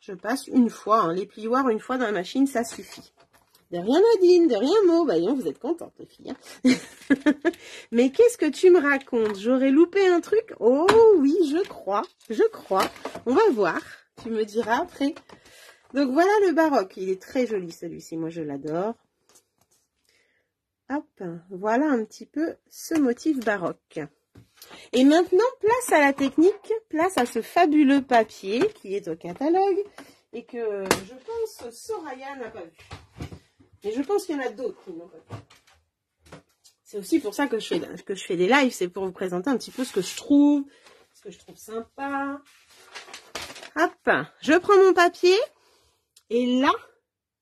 je passe une fois. Hein. Les plioirs, une fois dans la machine, ça suffit. De rien Nadine, de rien Mo. Bah, vous êtes contentes les filles. Hein. Mais qu'est-ce que tu me racontes? J'aurais loupé un truc? Oh oui, je crois. On va voir. Tu me diras après. Donc voilà le baroque. Il est très joli celui-ci. Moi je l'adore. Hop. Voilà un petit peu ce motif baroque. Et maintenant, place à la technique. Place à ce fabuleux papier qui est au catalogue. Et que je pense Soraya n'a pas vu. Mais je pense qu'il y en a d'autres qui n'ont pas vu. C'est aussi pour ça que je fais des lives. C'est pour vous présenter un petit peu ce que je trouve. Ce que je trouve sympa. Hop, je prends mon papier et là,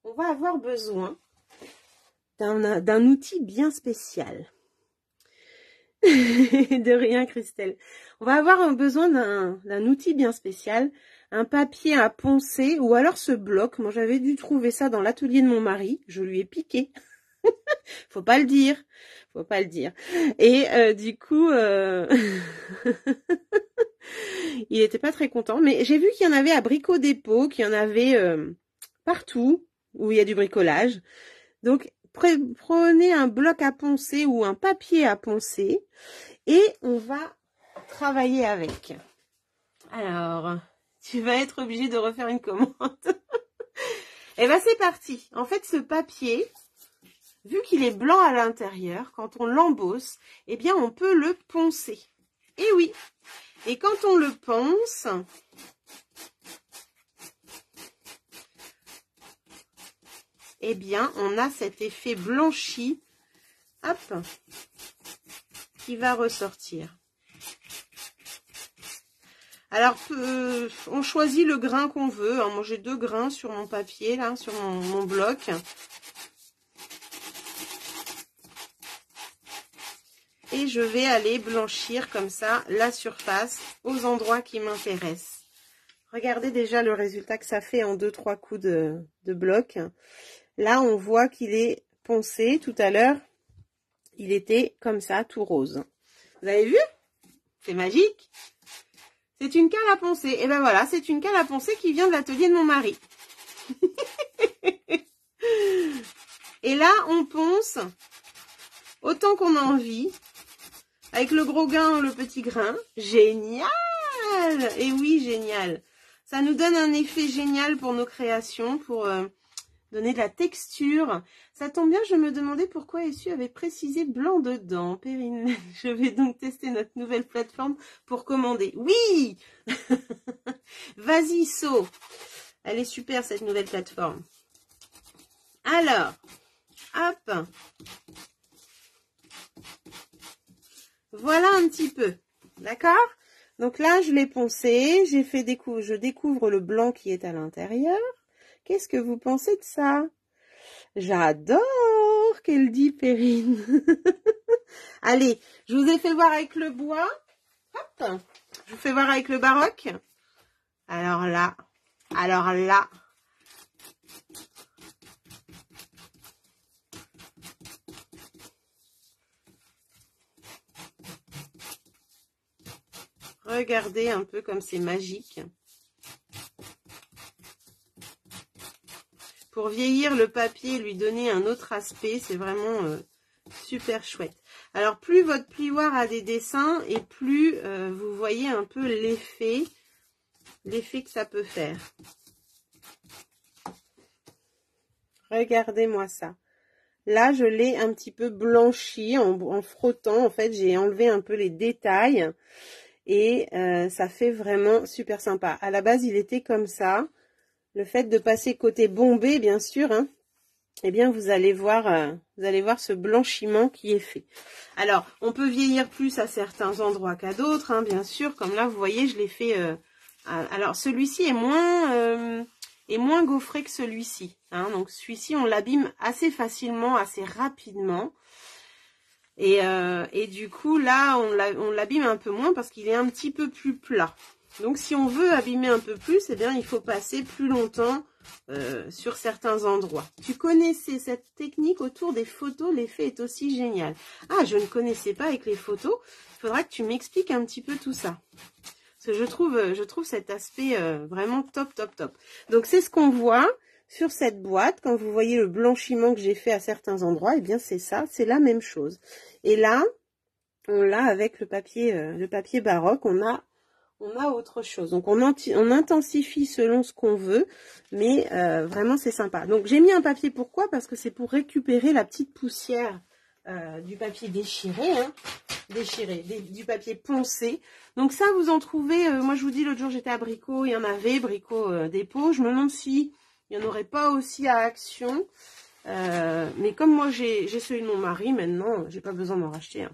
on va avoir besoin d'un outil bien spécial. De rien, Christelle. On va avoir besoin d'un outil bien spécial, un papier à poncer ou alors ce bloc. Moi, j'avais dû trouver ça dans l'atelier de mon mari. Je lui ai piqué. Faut pas le dire. Et du coup... il n'était pas très content, mais j'ai vu qu'il y en avait à Brico Dépôt, qu'il y en avait partout où il y a du bricolage. Donc, prenez un bloc à poncer ou un papier à poncer et on va travailler avec. Alors, tu vas être obligé de refaire une commande. Et ben c'est parti. En fait, ce papier, vu qu'il est blanc à l'intérieur, quand on l'embosse, eh bien, on peut le poncer. Et oui. Et quand on le ponce, eh bien, on a cet effet blanchi, hop, qui va ressortir. Alors, on choisit le grain qu'on veut. Moi, j'ai 2 grains sur mon papier, là, sur mon bloc. Et je vais aller blanchir comme ça la surface aux endroits qui m'intéressent. Regardez déjà le résultat que ça fait en 2-3 coups de bloc. Là, on voit qu'il est poncé. Tout à l'heure, il était comme ça, tout rose. Vous avez vu? C'est magique. C'est une canne à poncer. Et ben voilà, c'est une canne à poncer qui vient de l'atelier de mon mari. Et là, on ponce autant qu'on a envie. Avec le gros grain ou le petit grain. Génial! Et oui, génial. Ça nous donne un effet génial pour nos créations, pour donner de la texture. Ça tombe bien, je me demandais pourquoi Essu avait précisé blanc dedans. Perrine, je vais donc tester notre nouvelle plateforme pour commander. Oui! Vas-y, So. Elle est super, cette nouvelle plateforme. Alors, hop. Voilà un petit peu. D'accord? Donc là, je l'ai poncé. J'ai fait je découvre le blanc qui est à l'intérieur. Qu'est-ce que vous pensez de ça? J'adore qu'elle dit Perrine. Allez, je vous ai fait voir avec le bois. Hop, je vous fais voir avec le baroque. Alors là. Regardez un peu comme c'est magique. Pour vieillir le papier et lui donner un autre aspect, c'est vraiment super chouette. Alors, plus votre plioir a des dessins et plus vous voyez un peu l'effet que ça peut faire. Regardez-moi ça. Là, je l'ai un petit peu blanchi en frottant. En fait, j'ai enlevé un peu les détails et ça fait vraiment super sympa. À la base, il était comme ça. Le fait de passer côté bombé, bien sûr, hein, eh bien, vous allez voir ce blanchiment qui est fait. Alors, on peut vieillir plus à certains endroits qu'à d'autres, hein, bien sûr. Comme là, vous voyez, je l'ai fait. Alors, celui-ci est moins gaufré que celui-ci. Hein, donc, celui-ci, on l'abîme assez facilement, assez rapidement. Et du coup, là, on l'abîme un peu moins parce qu'il est un petit peu plus plat. Donc, si on veut abîmer un peu plus, eh bien, il faut passer plus longtemps sur certains endroits. Tu connaissais cette technique autour des photos, l'effet est aussi génial. Ah, je ne connaissais pas avec les photos. Il faudra que tu m'expliques un petit peu tout ça. Parce que je trouve cet aspect vraiment top, top, top. Donc, c'est ce qu'on voit sur cette boîte. Quand vous voyez le blanchiment que j'ai fait à certains endroits, eh bien, c'est ça, c'est la même chose. Et là, on l'a avec le papier baroque, on a autre chose. Donc, on intensifie selon ce qu'on veut, mais vraiment, c'est sympa. Donc, j'ai mis un papier, pourquoi? Parce que c'est pour récupérer la petite poussière du papier déchiré, hein, du papier poncé. Donc, ça, vous en trouvez, moi, je vous dis, l'autre jour, j'étais à Brico, il y en avait, Brico Dépôt. Je me demande si il n'y en aurait pas aussi à Action. Mais comme moi, j'ai celui de mon mari, maintenant, j'ai pas besoin d'en racheter. Hein.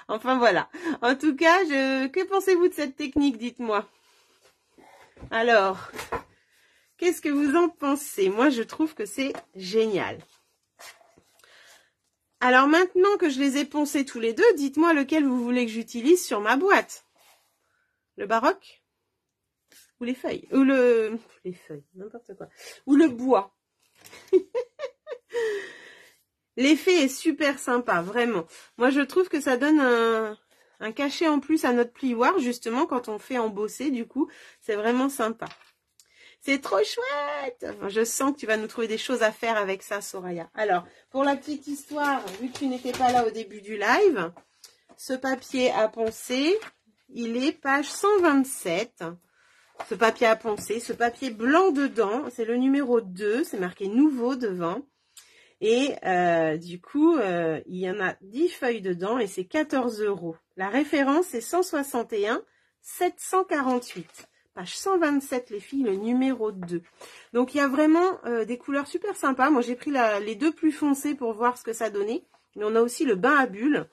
Enfin voilà. En tout cas, que pensez-vous de cette technique? Dites-moi. Alors, qu'est-ce que vous en pensez? Moi, je trouve que c'est génial. Alors maintenant que je les ai poncés tous les deux, dites-moi lequel vous voulez que j'utilise sur ma boîte. Le baroque? Ou les feuilles? Ou les feuilles, n'importe quoi. Ou le bois. L'effet est super sympa, vraiment. Moi, je trouve que ça donne un cachet en plus à notre plioir, justement, quand on fait embosser, du coup. C'est vraiment sympa. C'est trop chouette. Je sens que tu vas nous trouver des choses à faire avec ça, Soraya. Alors, pour la petite histoire, vu que tu n'étais pas là au début du live, ce papier à poncer, il est page 127. Ce papier à poncer, ce papier blanc dedans, c'est le numéro 2, c'est marqué nouveau devant. Et du coup, il y en a 10 feuilles dedans et c'est 14 €. La référence est 161 748. Page 127, les filles, le numéro 2. Donc, il y a vraiment des couleurs super sympas. Moi, j'ai pris les deux plus foncés pour voir ce que ça donnait. Mais on a aussi le bain à bulles.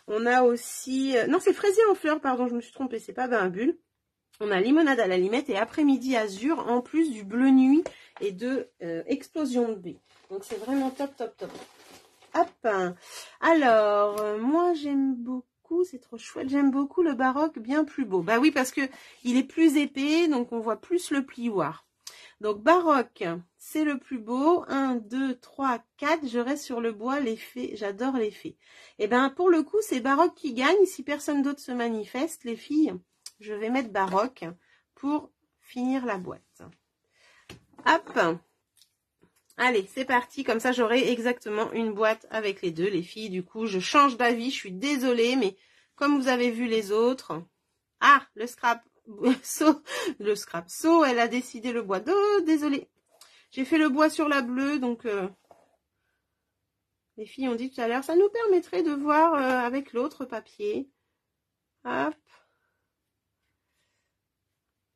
On a aussi... non, c'est fraisier en fleurs, pardon, je me suis trompée. C'est pas bain à bulles. On a limonade à l'allumette et après-midi azur, en plus du bleu nuit et de explosion de baie. Donc, c'est vraiment top, top, top. Hop. Alors, moi, j'aime beaucoup. C'est trop chouette. J'aime beaucoup le baroque bien plus beau. Bah oui, parce que il est plus épais, donc on voit plus le plioir. Donc, baroque, c'est le plus beau. 1, 2, 3, 4. Je reste sur le bois, l'effet. J'adore l'effet. Et ben, pour le coup, c'est baroque qui gagne. Si personne d'autre se manifeste, les filles, je vais mettre baroque pour finir la boîte. Hop. Allez, c'est parti. Comme ça, j'aurai exactement une boîte avec les deux, les filles. Du coup, je change d'avis. Je suis désolée, mais comme vous avez vu les autres... Ah, le scrap saut, elle a décidé le bois. Oh, désolée. J'ai fait le bois sur la bleue, donc... les filles ont dit tout à l'heure, ça nous permettrait de voir avec l'autre papier. Hop.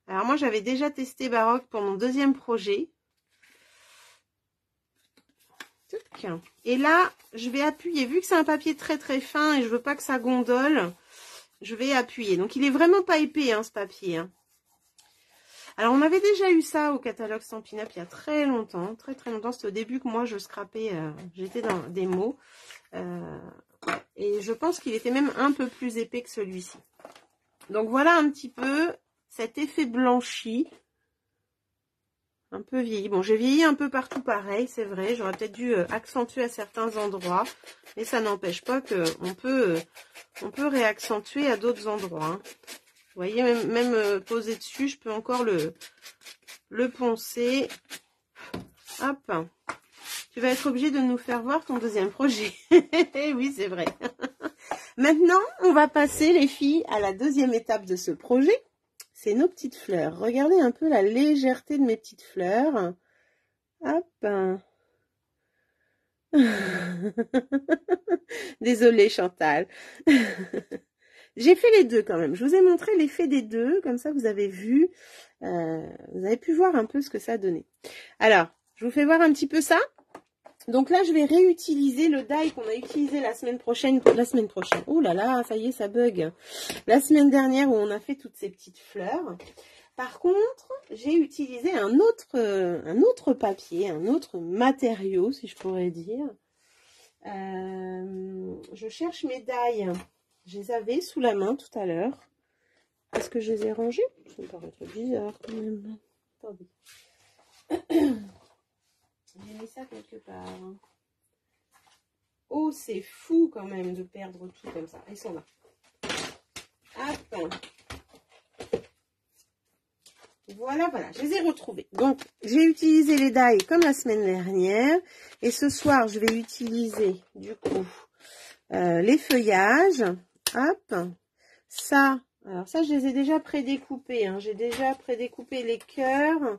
Alors, moi, j'avais déjà testé baroque pour mon deuxième projet. Et là, je vais appuyer. Vu que c'est un papier très très fin et je veux pas que ça gondole, je vais appuyer. Donc, il est vraiment pas épais, hein, ce papier. Hein. Alors, on avait déjà eu ça au catalogue Stampin' Up il y a très longtemps. Très très longtemps. C'était au début que moi, je scrapais. J'étais dans des mots. Et je pense qu'il était même un peu plus épais que celui-ci. Donc, voilà un petit peu cet effet blanchi. Un peu vieilli. Bon, j'ai vieilli un peu partout pareil, c'est vrai. J'aurais peut-être dû accentuer à certains endroits. Mais ça n'empêche pas qu'on peut réaccentuer à d'autres endroits. Hein. Vous voyez, même posé dessus, je peux encore le poncer. Hop. Tu vas être obligé de nous faire voir ton deuxième projet. Oui, c'est vrai. Maintenant, on va passer, les filles, à la deuxième étape de ce projet. C'est nos petites fleurs. Regardez un peu la légèreté de mes petites fleurs. Hop. Désolée, Chantal. J'ai fait les deux quand même. Je vous ai montré l'effet des deux. Comme ça, vous avez vu. Vous avez pu voir un peu ce que ça donnait. Alors, je vous fais voir un petit peu ça. Donc là, je vais réutiliser le die qu'on a utilisé la semaine prochaine. Oh là là, ça y est, ça bug. La semaine dernière où on a fait toutes ces petites fleurs. Par contre, j'ai utilisé un autre papier, un autre matériau, si je pourrais dire. Je cherche mes die. Je les avais sous la main tout à l'heure. Est-ce que je les ai rangés? Ça me paraît très bizarre quand même. Attendez. J'ai mis ça quelque part. Oh, c'est fou quand même de perdre tout comme ça. Ils sont là. Hop. Voilà, voilà. Je les ai retrouvés. Donc, j'ai utilisé les die comme la semaine dernière. Et ce soir, je vais utiliser, du coup, les feuillages. Hop. Ça, alors ça, je les ai déjà prédécoupés. Hein. J'ai déjà prédécoupé les cœurs.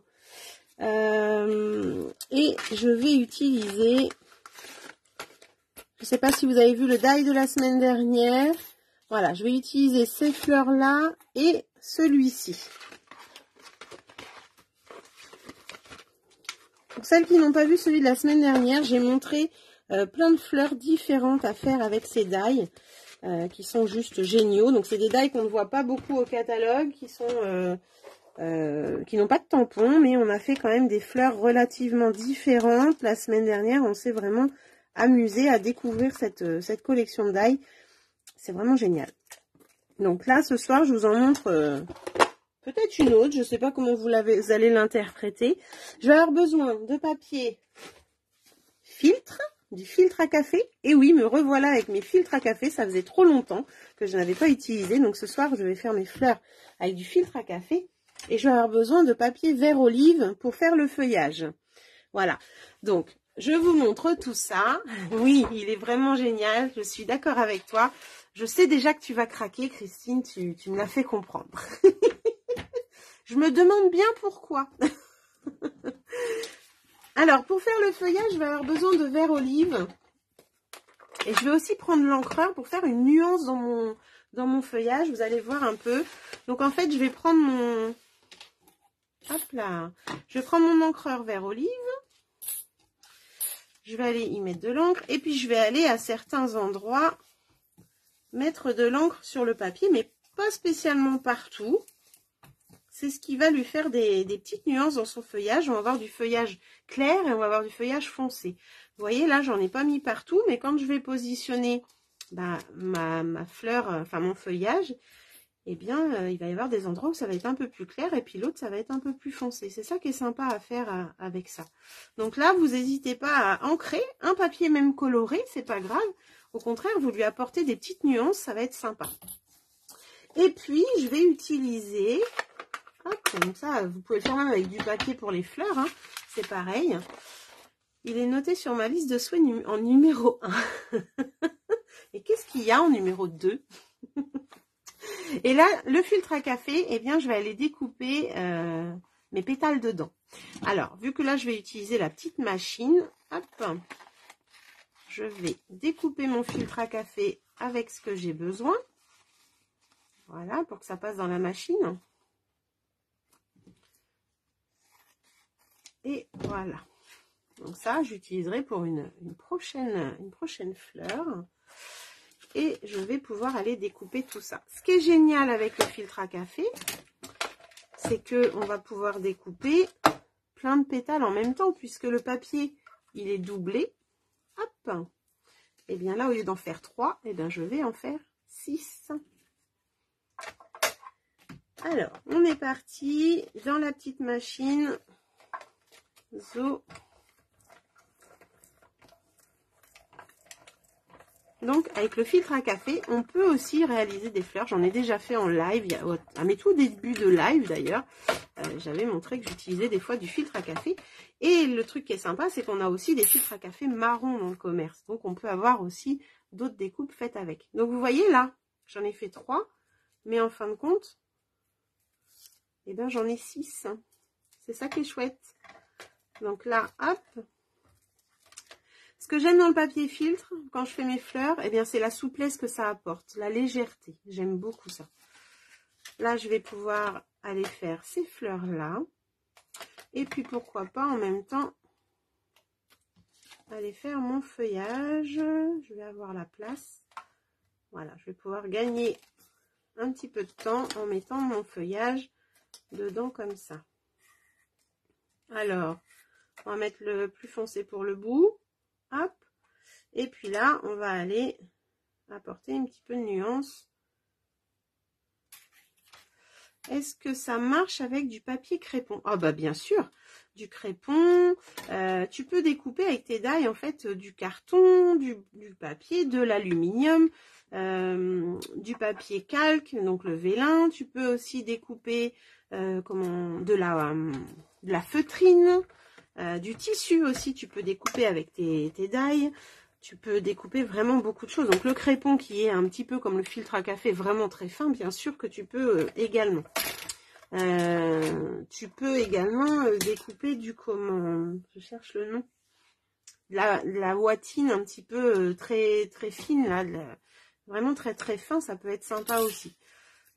Et je vais utiliser, je ne sais pas si vous avez vu le die de la semaine dernière. Voilà, je vais utiliser ces fleurs là et celui-ci. Pour celles qui n'ont pas vu celui de la semaine dernière, j'ai montré plein de fleurs différentes à faire avec ces die qui sont juste géniaux. Donc c'est des die qu'on ne voit pas beaucoup au catalogue, qui sont qui n'ont pas de tampon, mais on a fait quand même des fleurs relativement différentes. La semaine dernière, on s'est vraiment amusé à découvrir cette collection de die. C'est vraiment génial. Donc là, ce soir, je vous en montre peut-être une autre. Je ne sais pas comment vous allez l'interpréter. Je vais avoir besoin de papier filtre, du filtre à café. Et oui, me revoilà avec mes filtres à café. Ça faisait trop longtemps que je n'avais pas utilisé. Donc ce soir, je vais faire mes fleurs avec du filtre à café. Et je vais avoir besoin de papier vert olive pour faire le feuillage. Voilà, donc je vous montre tout ça. Oui, il est vraiment génial, je suis d'accord avec toi. Je sais déjà que tu vas craquer, Christine, tu me l'as fait comprendre. Je me demande bien pourquoi. Alors, pour faire le feuillage, je vais avoir besoin de vert olive. Et je vais aussi prendre l'encreur pour faire une nuance dans mon feuillage. Vous allez voir un peu. Donc, en fait, je vais prendre mon... Hop là. Je vais prendre mon encreur vert olive. Je vais aller y mettre de l'encre. Et puis, je vais aller à certains endroits mettre de l'encre sur le papier, mais pas spécialement partout. C'est ce qui va lui faire des petites nuances dans son feuillage. On va avoir du feuillage clair et on va avoir du feuillage foncé. Vous voyez, là, j'en ai pas mis partout, mais quand je vais positionner ma fleur, enfin mon feuillage, eh bien, il va y avoir des endroits où ça va être un peu plus clair et puis l'autre, ça va être un peu plus foncé. C'est ça qui est sympa à faire avec ça. Donc là, vous n'hésitez pas à ancrer un papier même coloré, c'est pas grave. Au contraire, vous lui apportez des petites nuances, ça va être sympa. Et puis, je vais utiliser... Comme ça, vous pouvez le faire même avec du papier pour les fleurs, hein, c'est pareil. Il est noté sur ma liste de souhaits en numéro 1. Et qu'est-ce qu'il y a en numéro 2? Et là, le filtre à café, eh bien, je vais aller découper mes pétales dedans. Alors, vu que là, je vais utiliser la petite machine, hop, je vais découper mon filtre à café avec ce que j'ai besoin. Voilà, pour que ça passe dans la machine. Et voilà. Donc ça, j'utiliserai pour une prochaine fleur. Et je vais pouvoir aller découper tout ça. Ce qui est génial avec le filtre à café, c'est qu'on va pouvoir découper plein de pétales en même temps, puisque le papier, il est doublé. Hop. Et bien là, au lieu d'en faire 3, eh bien, je vais en faire 6. Alors, on est parti dans la petite machine. Zo. Donc, avec le filtre à café, on peut aussi réaliser des fleurs. J'en ai déjà fait en live, à mes tout débuts de live d'ailleurs. J'avais montré que j'utilisais des fois du filtre à café. Et le truc qui est sympa, c'est qu'on a aussi des filtres à café marron dans le commerce. Donc, on peut avoir aussi d'autres découpes faites avec. Donc, vous voyez là, j'en ai fait 3. Mais en fin de compte, eh ben, j'en ai 6. C'est ça qui est chouette. Donc là, hop. Ce que j'aime dans le papier filtre, quand je fais mes fleurs, eh bien, c'est la souplesse que ça apporte, la légèreté. J'aime beaucoup ça. Là, je vais pouvoir aller faire ces fleurs-là. Et puis, pourquoi pas, en même temps, aller faire mon feuillage. Je vais avoir la place. Voilà, je vais pouvoir gagner un petit peu de temps en mettant mon feuillage dedans comme ça. Alors, on va mettre le plus foncé pour le bout. Hop. Et puis là, on va aller apporter un petit peu de nuance. Est-ce que ça marche avec du papier crépon? Ah bah bien sûr, du crépon. Tu peux découper avec tes die en fait du carton, du papier, de l'aluminium, du papier calque, donc le vélin. Tu peux aussi découper de la feutrine. Du tissu aussi, tu peux découper avec tes die. Tu peux découper vraiment beaucoup de choses. Donc le crépon qui est un petit peu comme le filtre à café, vraiment très fin, bien sûr que tu peux également. Tu peux également découper du je cherche le nom. La ouatine un petit peu très fine, là, vraiment très fin, ça peut être sympa aussi.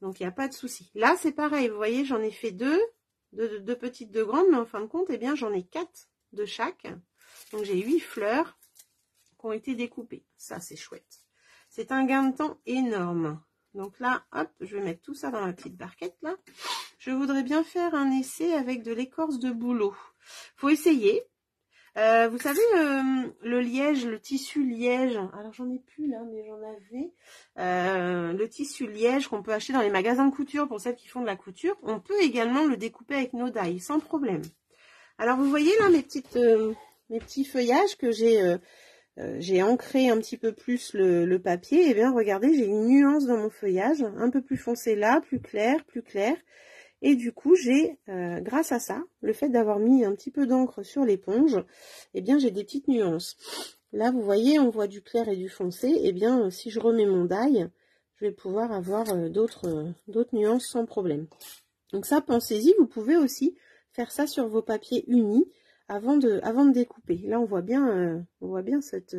Donc il n'y a pas de souci. Là c'est pareil, vous voyez, j'en ai fait deux petites, deux grandes, mais en fin de compte, eh bien j'en ai 4 de chaque. Donc j'ai 8 fleurs qui ont été découpées. Ça c'est chouette. C'est un gain de temps énorme. Donc là, hop, je vais mettre tout ça dans ma petite barquette là. Je voudrais bien faire un essai avec de l'écorce de bouleau. Faut essayer. Vous savez, le liège, le tissu liège, alors j'en ai plus là, mais j'en avais, le tissu liège qu'on peut acheter dans les magasins de couture pour celles qui font de la couture, on peut également le découper avec nos die, sans problème. Alors vous voyez là mes petits feuillages que j'ai ancré un petit peu plus le papier, et bien regardez, j'ai une nuance dans mon feuillage, un peu plus foncé là, plus clair, Et du coup, j'ai, grâce à ça, le fait d'avoir mis un petit peu d'encre sur l'éponge, eh bien, j'ai des petites nuances. Là, vous voyez, on voit du clair et du foncé. Eh bien, si je remets mon die, je vais pouvoir avoir d'autres nuances sans problème. Donc ça, pensez-y, vous pouvez aussi faire ça sur vos papiers unis avant de découper. Là, on voit bien cette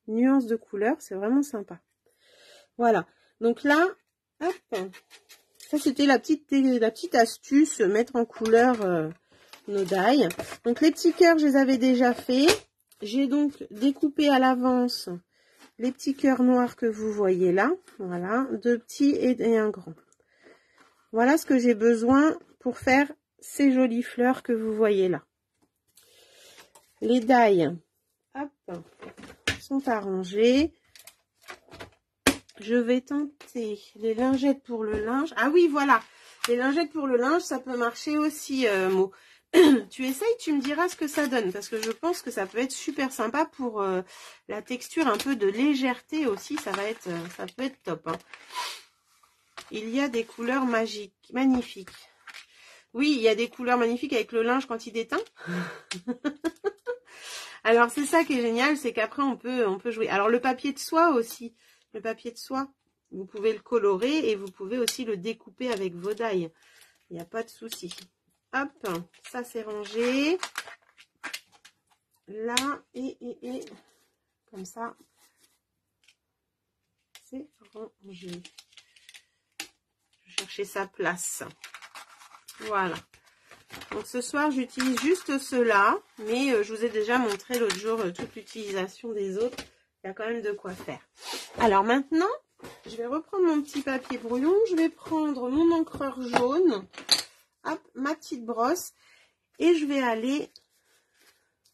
nuance de couleur, c'est vraiment sympa. Voilà, donc là, hop, ça c'était la petite astuce, mettre en couleur nos die. Donc les petits cœurs, je les avais déjà faits. J'ai donc découpé à l'avance les petits cœurs noirs que vous voyez là. Voilà, 2 petits et un grand. Voilà ce que j'ai besoin pour faire ces jolies fleurs que vous voyez là. Les die, hop, sont arrangées. Je vais tenter les lingettes pour le linge. Ah oui, voilà, les lingettes pour le linge, ça peut marcher aussi, Mo. Tu essayes, tu me diras ce que ça donne, parce que je pense que ça peut être super sympa pour la texture, un peu de légèreté aussi, ça peut être top. Hein. Il y a des couleurs magiques, magnifiques. Oui, il y a des couleurs magnifiques avec le linge quand il déteint. Alors, c'est ça qui est génial, c'est qu'après, on peut jouer. Alors, le papier de soie aussi. Le papier de soie, vous pouvez le colorer et vous pouvez aussi le découper avec vos die. Il n'y a pas de souci. Hop, ça c'est rangé. Là, et comme ça, c'est rangé. Je vais chercher sa place. Voilà. Donc ce soir, j'utilise juste cela, mais je vous ai déjà montré l'autre jour toute l'utilisation des autres. Il y a quand même de quoi faire. Alors maintenant, je vais reprendre mon petit papier brouillon. Je vais prendre mon encreur jaune, hop, ma petite brosse, et je vais aller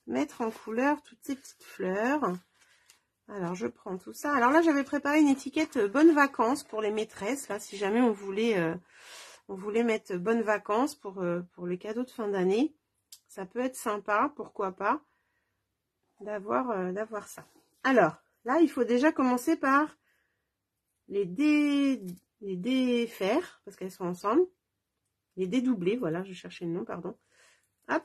mettre en couleur toutes ces petites fleurs. Alors, je prends tout ça. Alors là, j'avais préparé une étiquette bonnes vacances pour les maîtresses. Là, si jamais on voulait mettre bonnes vacances pour les cadeaux de fin d'année. Ça peut être sympa, pourquoi pas, d'avoir ça. Alors, là, il faut déjà commencer par les défaire, parce qu'elles sont ensemble. Les dédoubler, voilà, je cherchais le nom, pardon. Hop.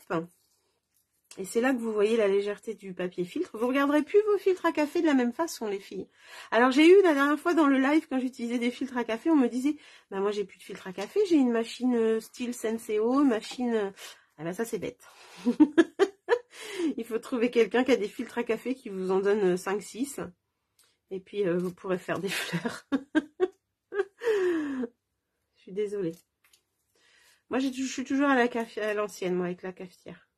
Et c'est là que vous voyez la légèreté du papier filtre. Vous ne regarderez plus vos filtres à café de la même façon, les filles. Alors, j'ai eu la dernière fois dans le live, quand j'utilisais des filtres à café, on me disait, bah moi, j'ai plus de filtre à café, j'ai une machine style Senseo, machine... Ah ben ça, c'est bête. Il faut trouver quelqu'un qui a des filtres à café qui vous en donne 5-6. Et puis, vous pourrez faire des fleurs. Je suis désolée. Moi, je suis toujours à l'ancienne, moi, avec la cafetière.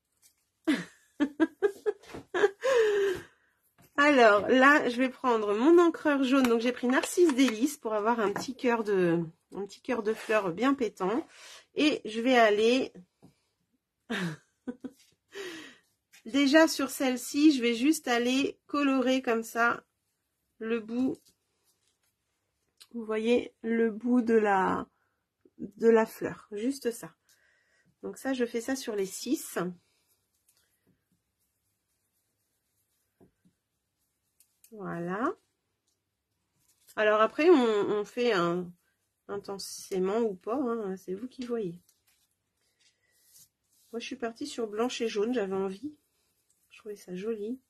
Alors, là, je vais prendre mon encreur jaune. Donc, j'ai pris Narcisse Délice pour avoir un petit cœur de fleurs bien pétant. Et je vais aller... Déjà, sur celle-ci, je vais juste aller colorer comme ça le bout. Vous voyez, le bout de la fleur. Juste ça. Donc ça, je fais ça sur les 6. Voilà. Alors après, on fait intensément ou pas, hein, c'est vous qui voyez. Moi, je suis partie sur blanche et jaune, j'avais envie. Je trouvais ça joli.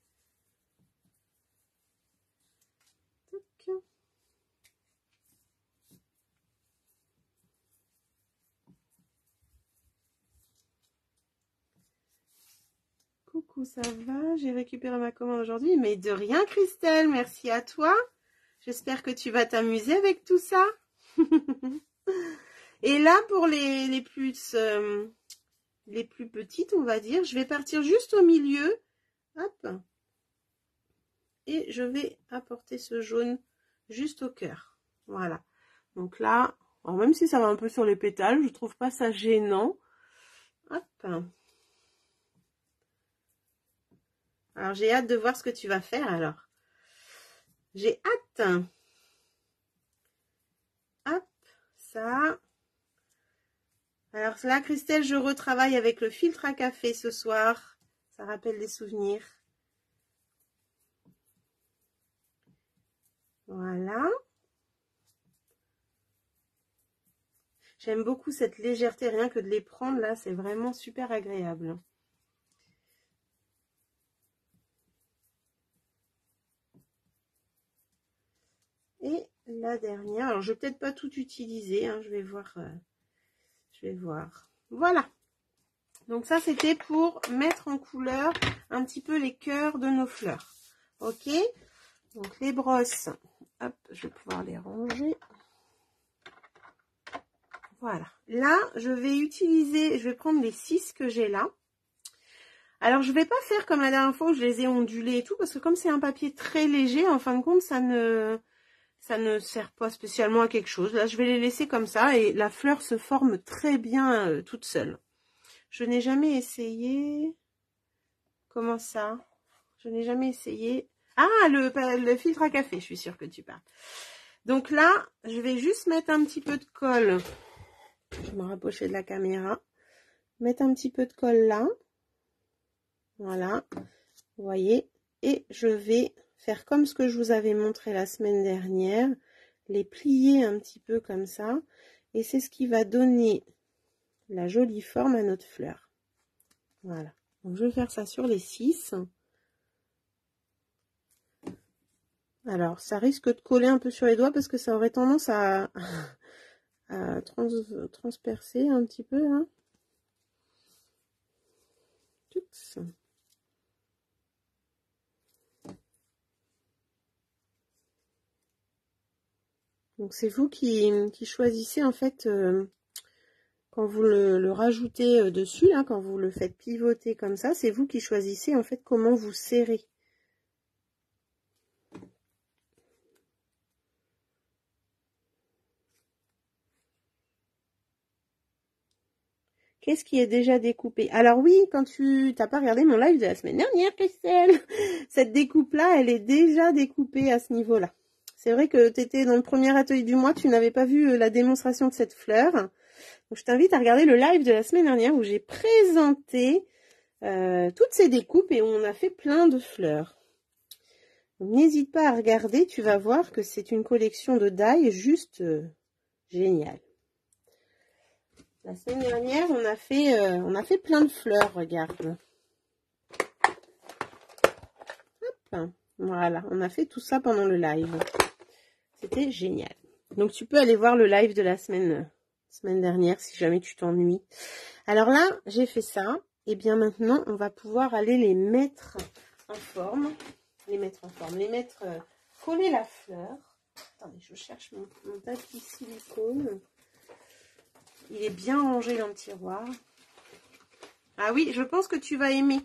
Tac. Coucou, ça va? J'ai récupéré ma commande aujourd'hui, mais de rien, Christelle, merci à toi. J'espère que tu vas t'amuser avec tout ça. Et là, pour les plus petites, on va dire, je vais partir juste au milieu. Hop. Et je vais apporter ce jaune juste au cœur. Voilà. Donc là, alors même si ça va un peu sur les pétales, je trouve pas ça gênant. Hop. Alors, j'ai hâte de voir ce que tu vas faire, alors. J'ai hâte. Hop, ça. Alors là, Christelle, je retravaille avec le filtre à café ce soir. Ça rappelle des souvenirs. Voilà. J'aime beaucoup cette légèreté, rien que de les prendre là, c'est vraiment super agréable. Et la dernière, alors je vais peut-être pas tout utiliser, hein, je vais voir. Voilà. Donc ça, c'était pour mettre en couleur un petit peu les cœurs de nos fleurs. Ok. Donc les brosses, hop, je vais pouvoir les ranger. Voilà. Là, je vais prendre les 6 que j'ai là. Alors, je vais pas faire comme la dernière fois où je les ai ondulés et tout, parce que comme c'est un papier très léger, en fin de compte, ça ne sert pas spécialement à quelque chose. Là, je vais les laisser comme ça et la fleur se forme très bien toute seule. Je n'ai jamais essayé... Comment ça? Je n'ai jamais essayé... Ah, le filtre à café, je suis sûre que tu parles. Donc là, je vais juste mettre un petit peu de colle. Je vais me rapprocher de la caméra. Mettre un petit peu de colle là. Voilà. Vous voyez. Et je vais faire comme ce que je vous avais montré la semaine dernière. Les plier un petit peu comme ça. Et c'est ce qui va donner la jolie forme à notre fleur. Voilà. Donc je vais faire ça sur les 6. Alors, ça risque de coller un peu sur les doigts parce que ça aurait tendance à transpercer un petit peu. Hein. Donc, c'est vous qui choisissez en fait quand vous le rajoutez dessus, là, quand vous le faites pivoter comme ça, c'est vous qui choisissez en fait comment vous serrez. Qu'est-ce qui est déjà découpé? Alors oui, quand tu n'as pas regardé mon live de la semaine dernière, Christelle, cette découpe-là, elle est déjà découpée à ce niveau-là. C'est vrai que tu étais dans le premier atelier du mois, tu n'avais pas vu la démonstration de cette fleur. Donc je t'invite à regarder le live de la semaine dernière où j'ai présenté toutes ces découpes et où on a fait plein de fleurs. N'hésite pas à regarder, tu vas voir que c'est une collection de die juste géniale. La semaine dernière, on a fait plein de fleurs, regarde. Hop, voilà, on a fait tout ça pendant le live. C'était génial. Donc, tu peux aller voir le live de la semaine dernière si jamais tu t'ennuies. Alors là, j'ai fait ça. Et bien maintenant, on va pouvoir aller les mettre en forme. Coller la fleur. Attendez, je cherche mon tapis silicone. Il est bien rangé dans le tiroir. Ah oui, je pense que tu vas aimer.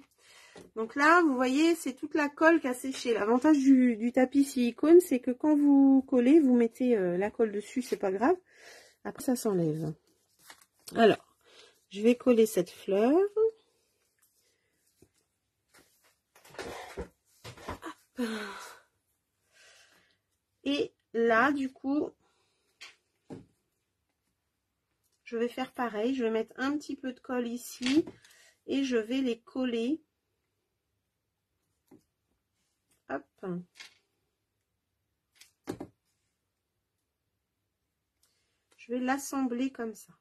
Donc là, vous voyez, c'est toute la colle qui a séché. L'avantage du tapis silicone, c'est que quand vous collez, vous mettez la colle dessus, c'est pas grave. Après, ça s'enlève. Alors, je vais coller cette fleur. Hop. Et là, du coup, je vais faire pareil. Je vais mettre un petit peu de colle ici et je vais les coller. Hop. Je vais l'assembler comme ça.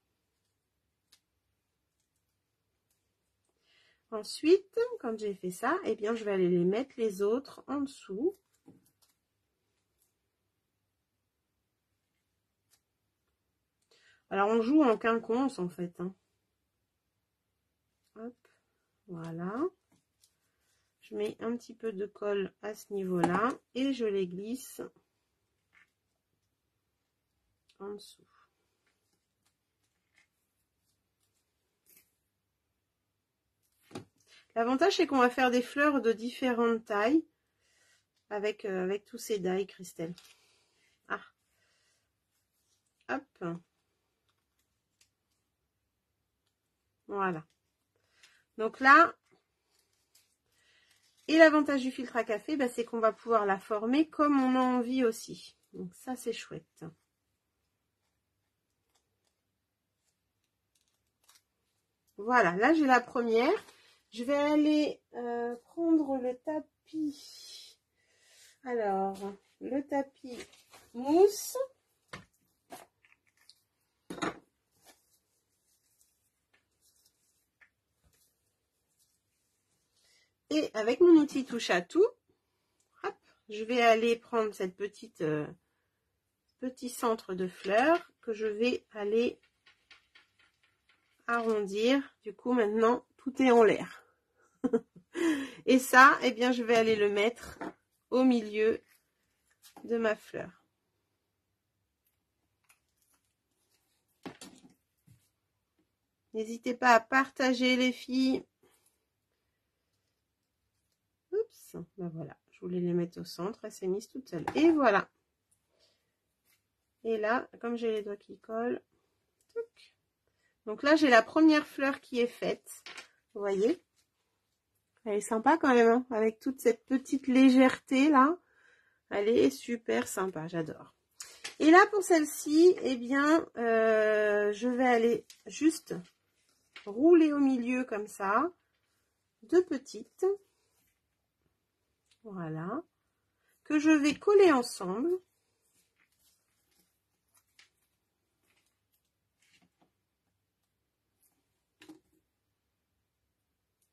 Ensuite, quand j'ai fait ça, eh bien, je vais aller les mettre les autres en dessous. Alors, on joue en quinconce, en fait. Hein. Hop, voilà. Je mets un petit peu de colle à ce niveau-là et je les glisse en dessous. L'avantage, c'est qu'on va faire des fleurs de différentes tailles avec tous ces die, Christelle. Ah. Hop. Voilà. Donc là, et l'avantage du filtre à café, bah, c'est qu'on va pouvoir la former comme on a envie aussi. Donc ça, c'est chouette. Voilà, là j'ai la première. Je vais aller prendre le tapis. Alors, le tapis mousse. Et avec mon outil touche à tout, hop, je vais aller prendre cette petite petit centre de fleurs que je vais aller arrondir. Du coup, maintenant, tout est en l'air. Et ça, eh bien, je vais aller le mettre au milieu de ma fleur. N'hésitez pas à partager, les filles. Oups, ben voilà, je voulais les mettre au centre, elle s'est mise toute seule. Et voilà. Et là, comme j'ai les doigts qui collent, toc. Donc là, j'ai la première fleur qui est faite. Vous voyez? Elle est sympa quand même, hein, avec toute cette petite légèreté là. Elle est super sympa, j'adore. Et là, pour celle-ci, eh bien, je vais aller juste rouler au milieu comme ça. Deux petites. Voilà. Que je vais coller ensemble.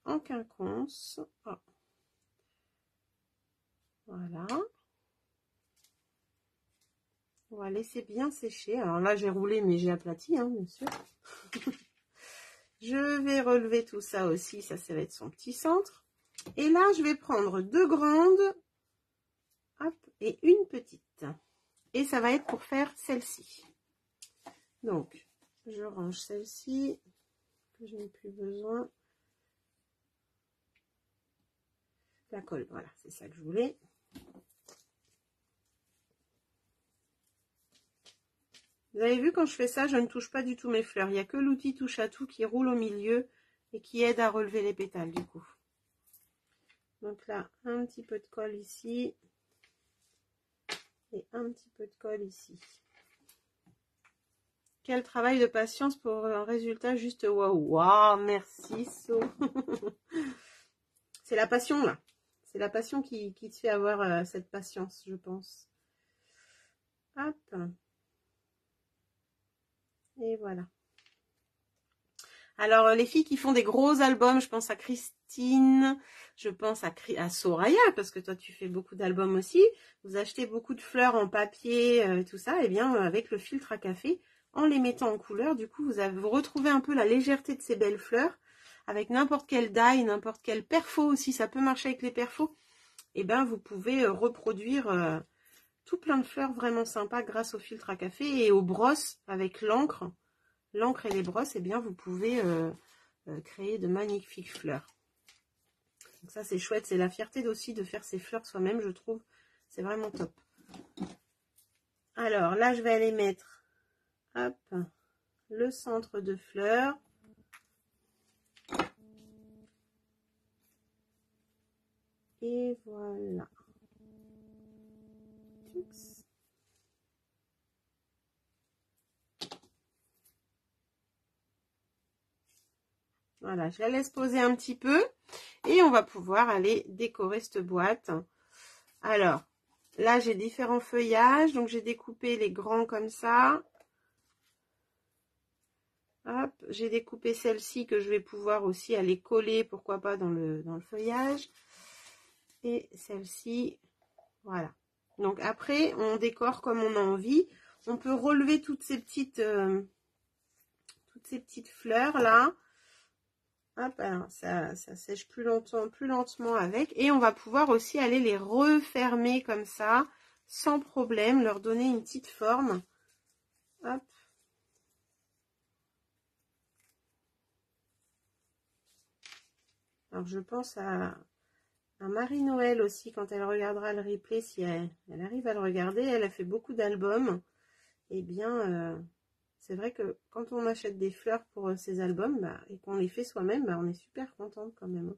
En quinconce. Oh. Voilà. On va laisser bien sécher. Alors là, j'ai roulé, mais j'ai aplati, hein, bien sûr. Je vais relever tout ça aussi. Ça va être son petit centre. Et là, je vais prendre deux grandes. Hop, et une petite. Et ça va être pour faire celle-ci. Donc, je range celle-ci, que je n'ai plus besoin. La colle, voilà, c'est ça que je voulais. Vous avez vu, quand je fais ça, je ne touche pas du tout mes fleurs. Il n'y a que l'outil touche à tout qui roule au milieu et qui aide à relever les pétales, du coup. Donc là, un petit peu de colle ici. Et un petit peu de colle ici. Quel travail de patience pour un résultat juste waouh. Waouh, merci So. C'est la passion là. C'est la passion qui te fait avoir cette patience, je pense. Hop. Et voilà. Alors, les filles qui font des gros albums, je pense à Christine, je pense à Soraya, parce que toi, tu fais beaucoup d'albums aussi. Vous achetez beaucoup de fleurs en papier, tout ça, et bien, avec le filtre à café, en les mettant en couleur, du coup, vous retrouvez un peu la légèreté de ces belles fleurs, avec n'importe quelle die, n'importe quel perfo aussi, ça peut marcher avec les perfos. Et bien, vous pouvez reproduire tout plein de fleurs vraiment sympas grâce au filtre à café et aux brosses avec l'encre. L'encre et les brosses, eh bien, vous pouvez créer de magnifiques fleurs. Donc ça, c'est chouette. C'est la fierté aussi de faire ces fleurs soi-même, je trouve. C'est vraiment top. Alors, là, je vais aller mettre, hop, le centre de fleurs. Et voilà. Voilà, je la laisse poser un petit peu. Et on va pouvoir aller décorer cette boîte. Alors, là, j'ai différents feuillages. Donc, j'ai découpé les grands comme ça. Hop, j'ai découpé celle-ci que je vais pouvoir aussi aller coller, pourquoi pas, dans le feuillage. Et celle-ci, voilà. Donc, après, on décore comme on a envie. On peut relever toutes ces petites fleurs là. Hop, alors ça sèche plus lentement avec. Et on va pouvoir aussi aller les refermer comme ça, sans problème, leur donner une petite forme. Hop. Alors je pense à Marie-Noël aussi, quand elle regardera le replay, si elle arrive à le regarder. Elle a fait beaucoup d'albums. Eh bien, c'est vrai que quand on achète des fleurs pour ces albums, bah, et qu'on les fait soi-même, bah, on est super contente quand même.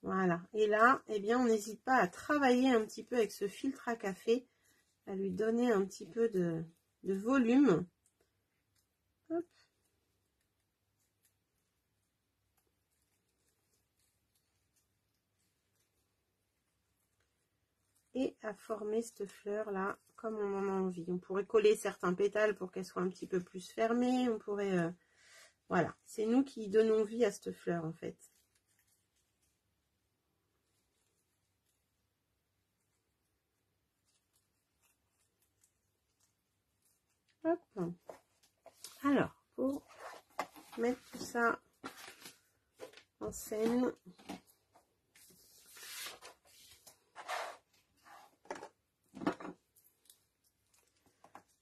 Voilà. Et là, eh bien, on n'hésite pas à travailler un petit peu avec ce filtre à café, à lui donner un petit peu de volume. Hop. Et à former cette fleur là comme on en a envie. On pourrait coller certains pétales pour qu'elle soit un petit peu plus fermée. On pourrait Voilà, c'est nous qui donnons vie à cette fleur en fait. Hop. Alors, pour mettre tout ça en scène,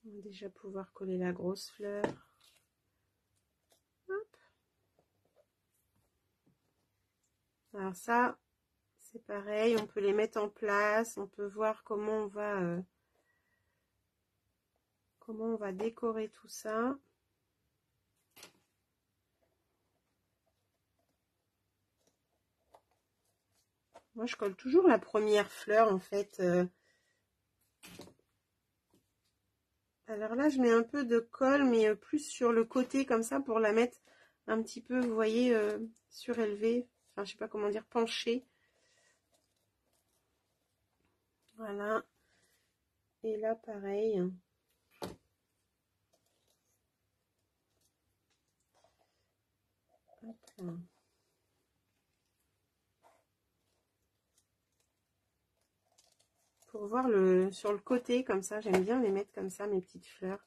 on va déjà pouvoir coller la grosse fleur. Hop. Alors ça, c'est pareil, on peut les mettre en place, on peut voir comment on va décorer tout ça. Moi, je colle toujours la première fleur, en fait. Alors là, je mets un peu de colle, mais plus sur le côté, comme ça, pour la mettre un petit peu, vous voyez, surélevée. Enfin, je sais pas comment dire, penchée. Voilà. Et là, pareil. Hop là. Pour voir sur le côté, comme ça, j'aime bien les mettre comme ça, mes petites fleurs.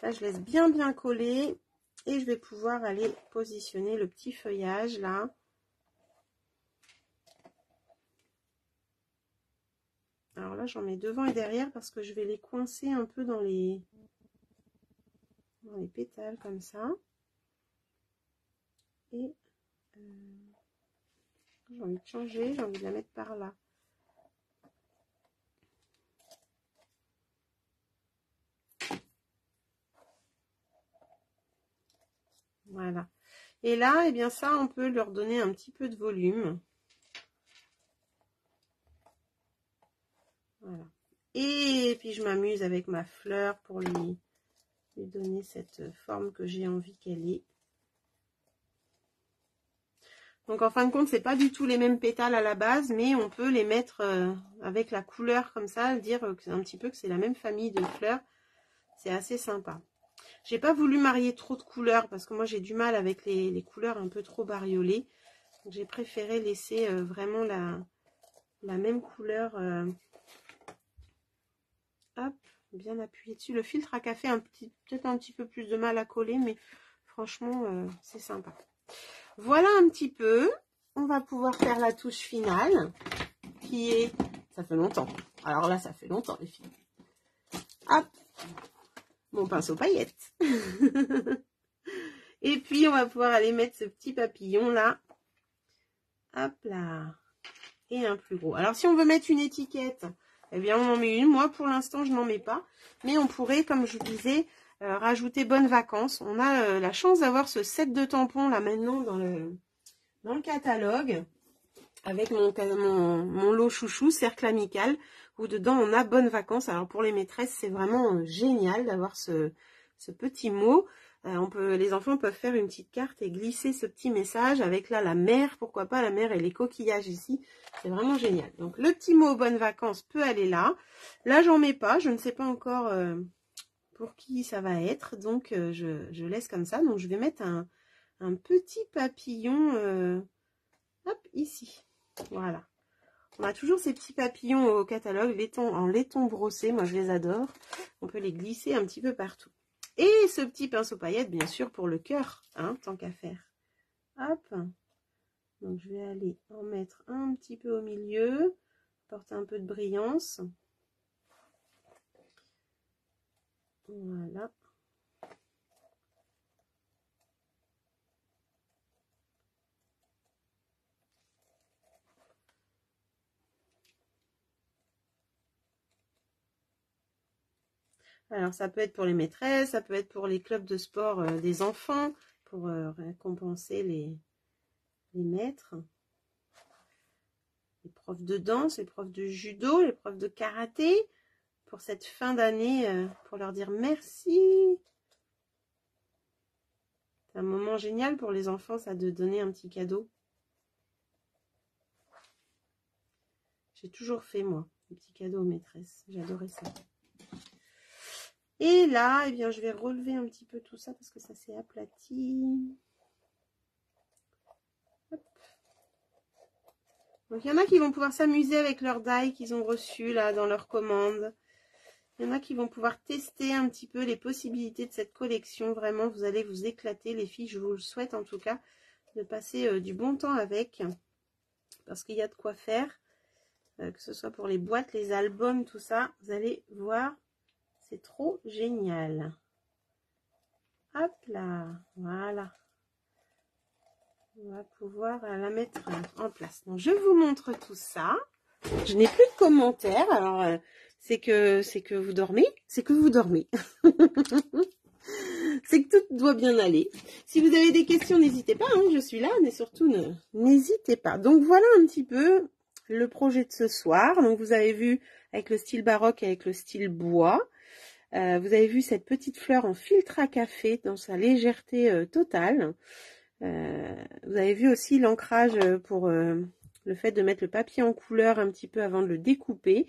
Là, je laisse bien coller et je vais pouvoir aller positionner le petit feuillage là. Alors là, j'en mets devant et derrière parce que je vais les coincer un peu dans les pétales comme ça. Et j'ai envie de changer, j'ai envie de la mettre par là. Voilà. Et là, eh bien ça, on peut leur donner un petit peu de volume. Voilà. Et puis je m'amuse avec ma fleur pour lui donner cette forme que j'ai envie qu'elle ait. Donc en fin de compte, c'est pas du tout les mêmes pétales à la base, mais on peut les mettre avec la couleur comme ça, dire un petit peu que c'est la même famille de fleurs. C'est assez sympa. J'ai pas voulu marier trop de couleurs parce que moi j'ai du mal avec les couleurs un peu trop bariolées. J'ai préféré laisser vraiment la même couleur. Hop, bien appuyé dessus. Le filtre à café peut-être un petit peu plus de mal à coller, mais franchement c'est sympa. Voilà un petit peu. On va pouvoir faire la touche finale qui est... Ça fait longtemps. Alors là, ça fait longtemps les filles. Hop, mon pinceau paillettes. Et puis, on va pouvoir aller mettre ce petit papillon là. Hop là. Et un plus gros. Alors, si on veut mettre une étiquette, eh bien, on en met une. Moi, pour l'instant, je n'en mets pas. Mais on pourrait, comme je vous disais, rajouter bonnes vacances. On a la chance d'avoir ce set de tampons là maintenant dans le catalogue. Avec mon lot chouchou, cercle amical, où dedans on a bonnes vacances. Alors pour les maîtresses, c'est vraiment génial d'avoir ce petit mot. Les enfants peuvent faire une petite carte et glisser ce petit message avec là la mer, pourquoi pas la mer et les coquillages ici. C'est vraiment génial. Donc le petit mot bonnes vacances peut aller là. Là j'en mets pas, je ne sais pas encore pour qui ça va être. Donc je laisse comme ça. Donc je vais mettre un petit papillon hop, ici. Voilà. On a toujours ces petits papillons au catalogue, en laiton brossé. Moi, je les adore. On peut les glisser un petit peu partout. Et ce petit pinceau paillette, bien sûr, pour le cœur, hein, tant qu'à faire. Hop. Donc, je vais aller en mettre un petit peu au milieu, apporter un peu de brillance. Voilà. Alors, ça peut être pour les maîtresses, ça peut être pour les clubs de sport des enfants, pour récompenser les maîtres. Les profs de danse, les profs de judo, les profs de karaté, pour cette fin d'année, pour leur dire merci. C'est un moment génial pour les enfants, ça, de donner un petit cadeau. J'ai toujours fait, moi, des petits cadeaux aux maîtresses. J'adorais ça. Et là, eh bien, je vais relever un petit peu tout ça parce que ça s'est aplati. Hop. Donc, il y en a qui vont pouvoir s'amuser avec leurs die qu'ils ont reçus là dans leur commande. Il y en a qui vont pouvoir tester un petit peu les possibilités de cette collection. Vraiment, vous allez vous éclater, les filles. Je vous le souhaite en tout cas, de passer du bon temps avec. Parce qu'il y a de quoi faire. Que ce soit pour les boîtes, les albums, tout ça. Vous allez voir, c'est trop génial. Hop là, voilà. On va pouvoir la mettre en place. Donc, je vous montre tout ça. Je n'ai plus de commentaires. Alors, c'est que vous dormez. C'est que vous dormez. C'est que tout doit bien aller. Si vous avez des questions, n'hésitez pas. Hein, je suis là, mais surtout, n'hésitez pas. Donc, voilà un petit peu le projet de ce soir. Donc, vous avez vu avec le style baroque, avec le style bois. Vous avez vu cette petite fleur en filtre à café dans sa légèreté totale. Vous avez vu aussi l'ancrage pour le fait de mettre le papier en couleur un petit peu avant de le découper.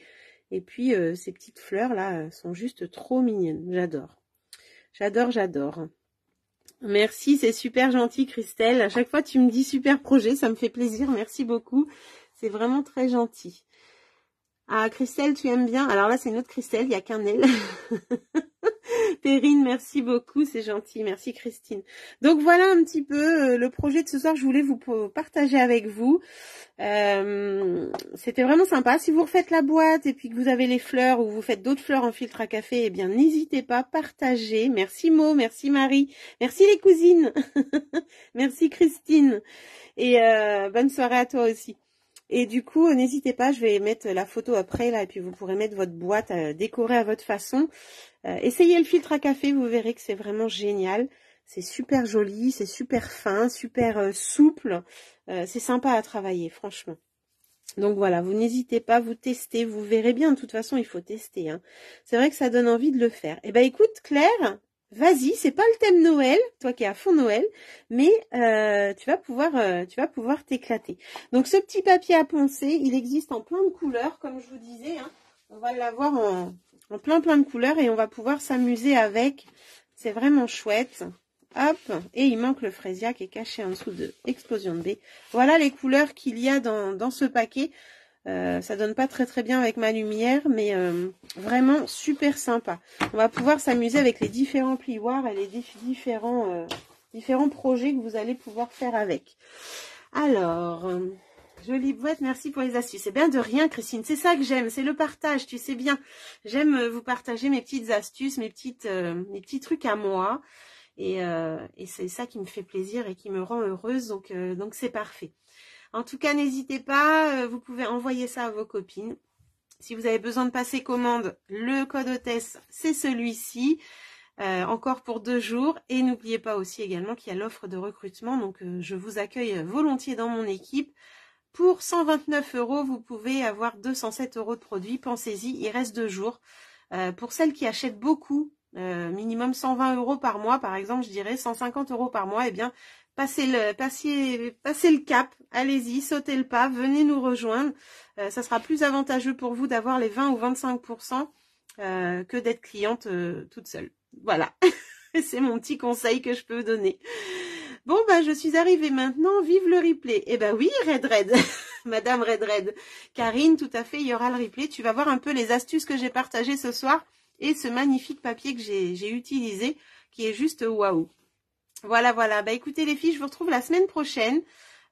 Et puis ces petites fleurs là sont juste trop mignonnes. J'adore. J'adore, j'adore. Merci, c'est super gentil Christelle. À chaque fois tu me dis super projet, ça me fait plaisir. Merci beaucoup. C'est vraiment très gentil. Ah, Christelle, tu aimes bien? Alors là, c'est une autre Christelle, il n'y a qu'un L. Perrine, merci beaucoup, c'est gentil. Merci Christine. Donc voilà un petit peu le projet de ce soir, je voulais vous partager avec vous. C'était vraiment sympa. Si vous refaites la boîte et puis que vous avez les fleurs ou vous faites d'autres fleurs en filtre à café, eh bien n'hésitez pas, partagez. Merci Mo, merci Marie, merci les cousines. Merci Christine. Et bonne soirée à toi aussi. Et du coup, n'hésitez pas, je vais mettre la photo après là, et puis vous pourrez mettre votre boîte décorée à votre façon. Essayez le filtre à café, vous verrez que c'est vraiment génial. C'est super joli, c'est super fin, super souple. C'est sympa à travailler, franchement. Donc voilà, vous n'hésitez pas, vous testez, vous verrez bien. De toute façon, il faut tester. Hein. C'est vrai que ça donne envie de le faire. Eh ben écoute, Claire, vas-y, c'est pas le thème Noël, toi qui es à fond Noël, mais tu vas pouvoir t'éclater. Donc ce petit papier à poncer, il existe en plein de couleurs, comme je vous disais. Hein. On va l'avoir en plein de couleurs et on va pouvoir s'amuser avec. C'est vraiment chouette. Hop, et il manque le frésia qui est caché en dessous de Explosion de B. Voilà les couleurs qu'il y a dans ce paquet. Ça donne pas très bien avec ma lumière, mais vraiment super sympa. On va pouvoir s'amuser avec les différents plioirs et les différents projets que vous allez pouvoir faire avec. Alors, jolie boîte, merci pour les astuces. C'est bien de rien, Christine. C'est ça que j'aime, c'est le partage, tu sais bien. J'aime vous partager mes petites astuces, mes petits trucs à moi. Et c'est ça qui me fait plaisir et qui me rend heureuse, donc c'est parfait. En tout cas, n'hésitez pas, vous pouvez envoyer ça à vos copines. Si vous avez besoin de passer commande, le code hôtesse, c'est celui-ci, encore pour 2 jours. Et n'oubliez pas aussi également qu'il y a l'offre de recrutement, donc je vous accueille volontiers dans mon équipe. Pour 129 €, vous pouvez avoir 207 € de produits, pensez-y, il reste 2 jours. Pour celles qui achètent beaucoup, minimum 120 € par mois, par exemple, je dirais 150 € par mois, eh bien, passez le cap, allez-y, sautez le pas, venez nous rejoindre. Ça sera plus avantageux pour vous d'avoir les 20 ou 25% que d'être cliente toute seule. Voilà, c'est mon petit conseil que je peux vous donner. Bon, bah, je suis arrivée maintenant, vive le replay. Eh ben oui, Red, Madame Red. Karine, tout à fait, il y aura le replay. Tu vas voir un peu les astuces que j'ai partagées ce soir et ce magnifique papier que j'ai utilisé, qui est juste waouh. Voilà. Bah écoutez les filles, je vous retrouve la semaine prochaine.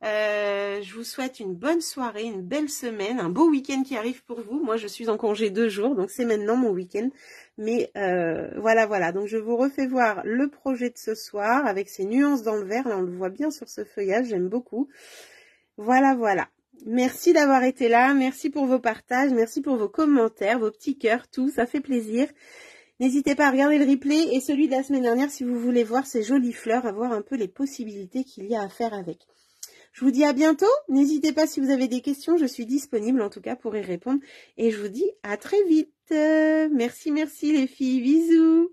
Je vous souhaite une bonne soirée, une belle semaine, un beau week-end qui arrive pour vous. Moi, je suis en congé 2 jours, donc c'est maintenant mon week-end. Mais voilà. Donc, je vous refais voir le projet de ce soir avec ses nuances dans le vert. Là, on le voit bien sur ce feuillage, j'aime beaucoup. Voilà. Merci d'avoir été là. Merci pour vos partages. Merci pour vos commentaires, vos petits cœurs, tout. Ça fait plaisir. N'hésitez pas à regarder le replay et celui de la semaine dernière si vous voulez voir ces jolies fleurs, à voir un peu les possibilités qu'il y a à faire avec. Je vous dis à bientôt. N'hésitez pas si vous avez des questions. Je suis disponible en tout cas pour y répondre. Et je vous dis à très vite. Merci les filles. Bisous.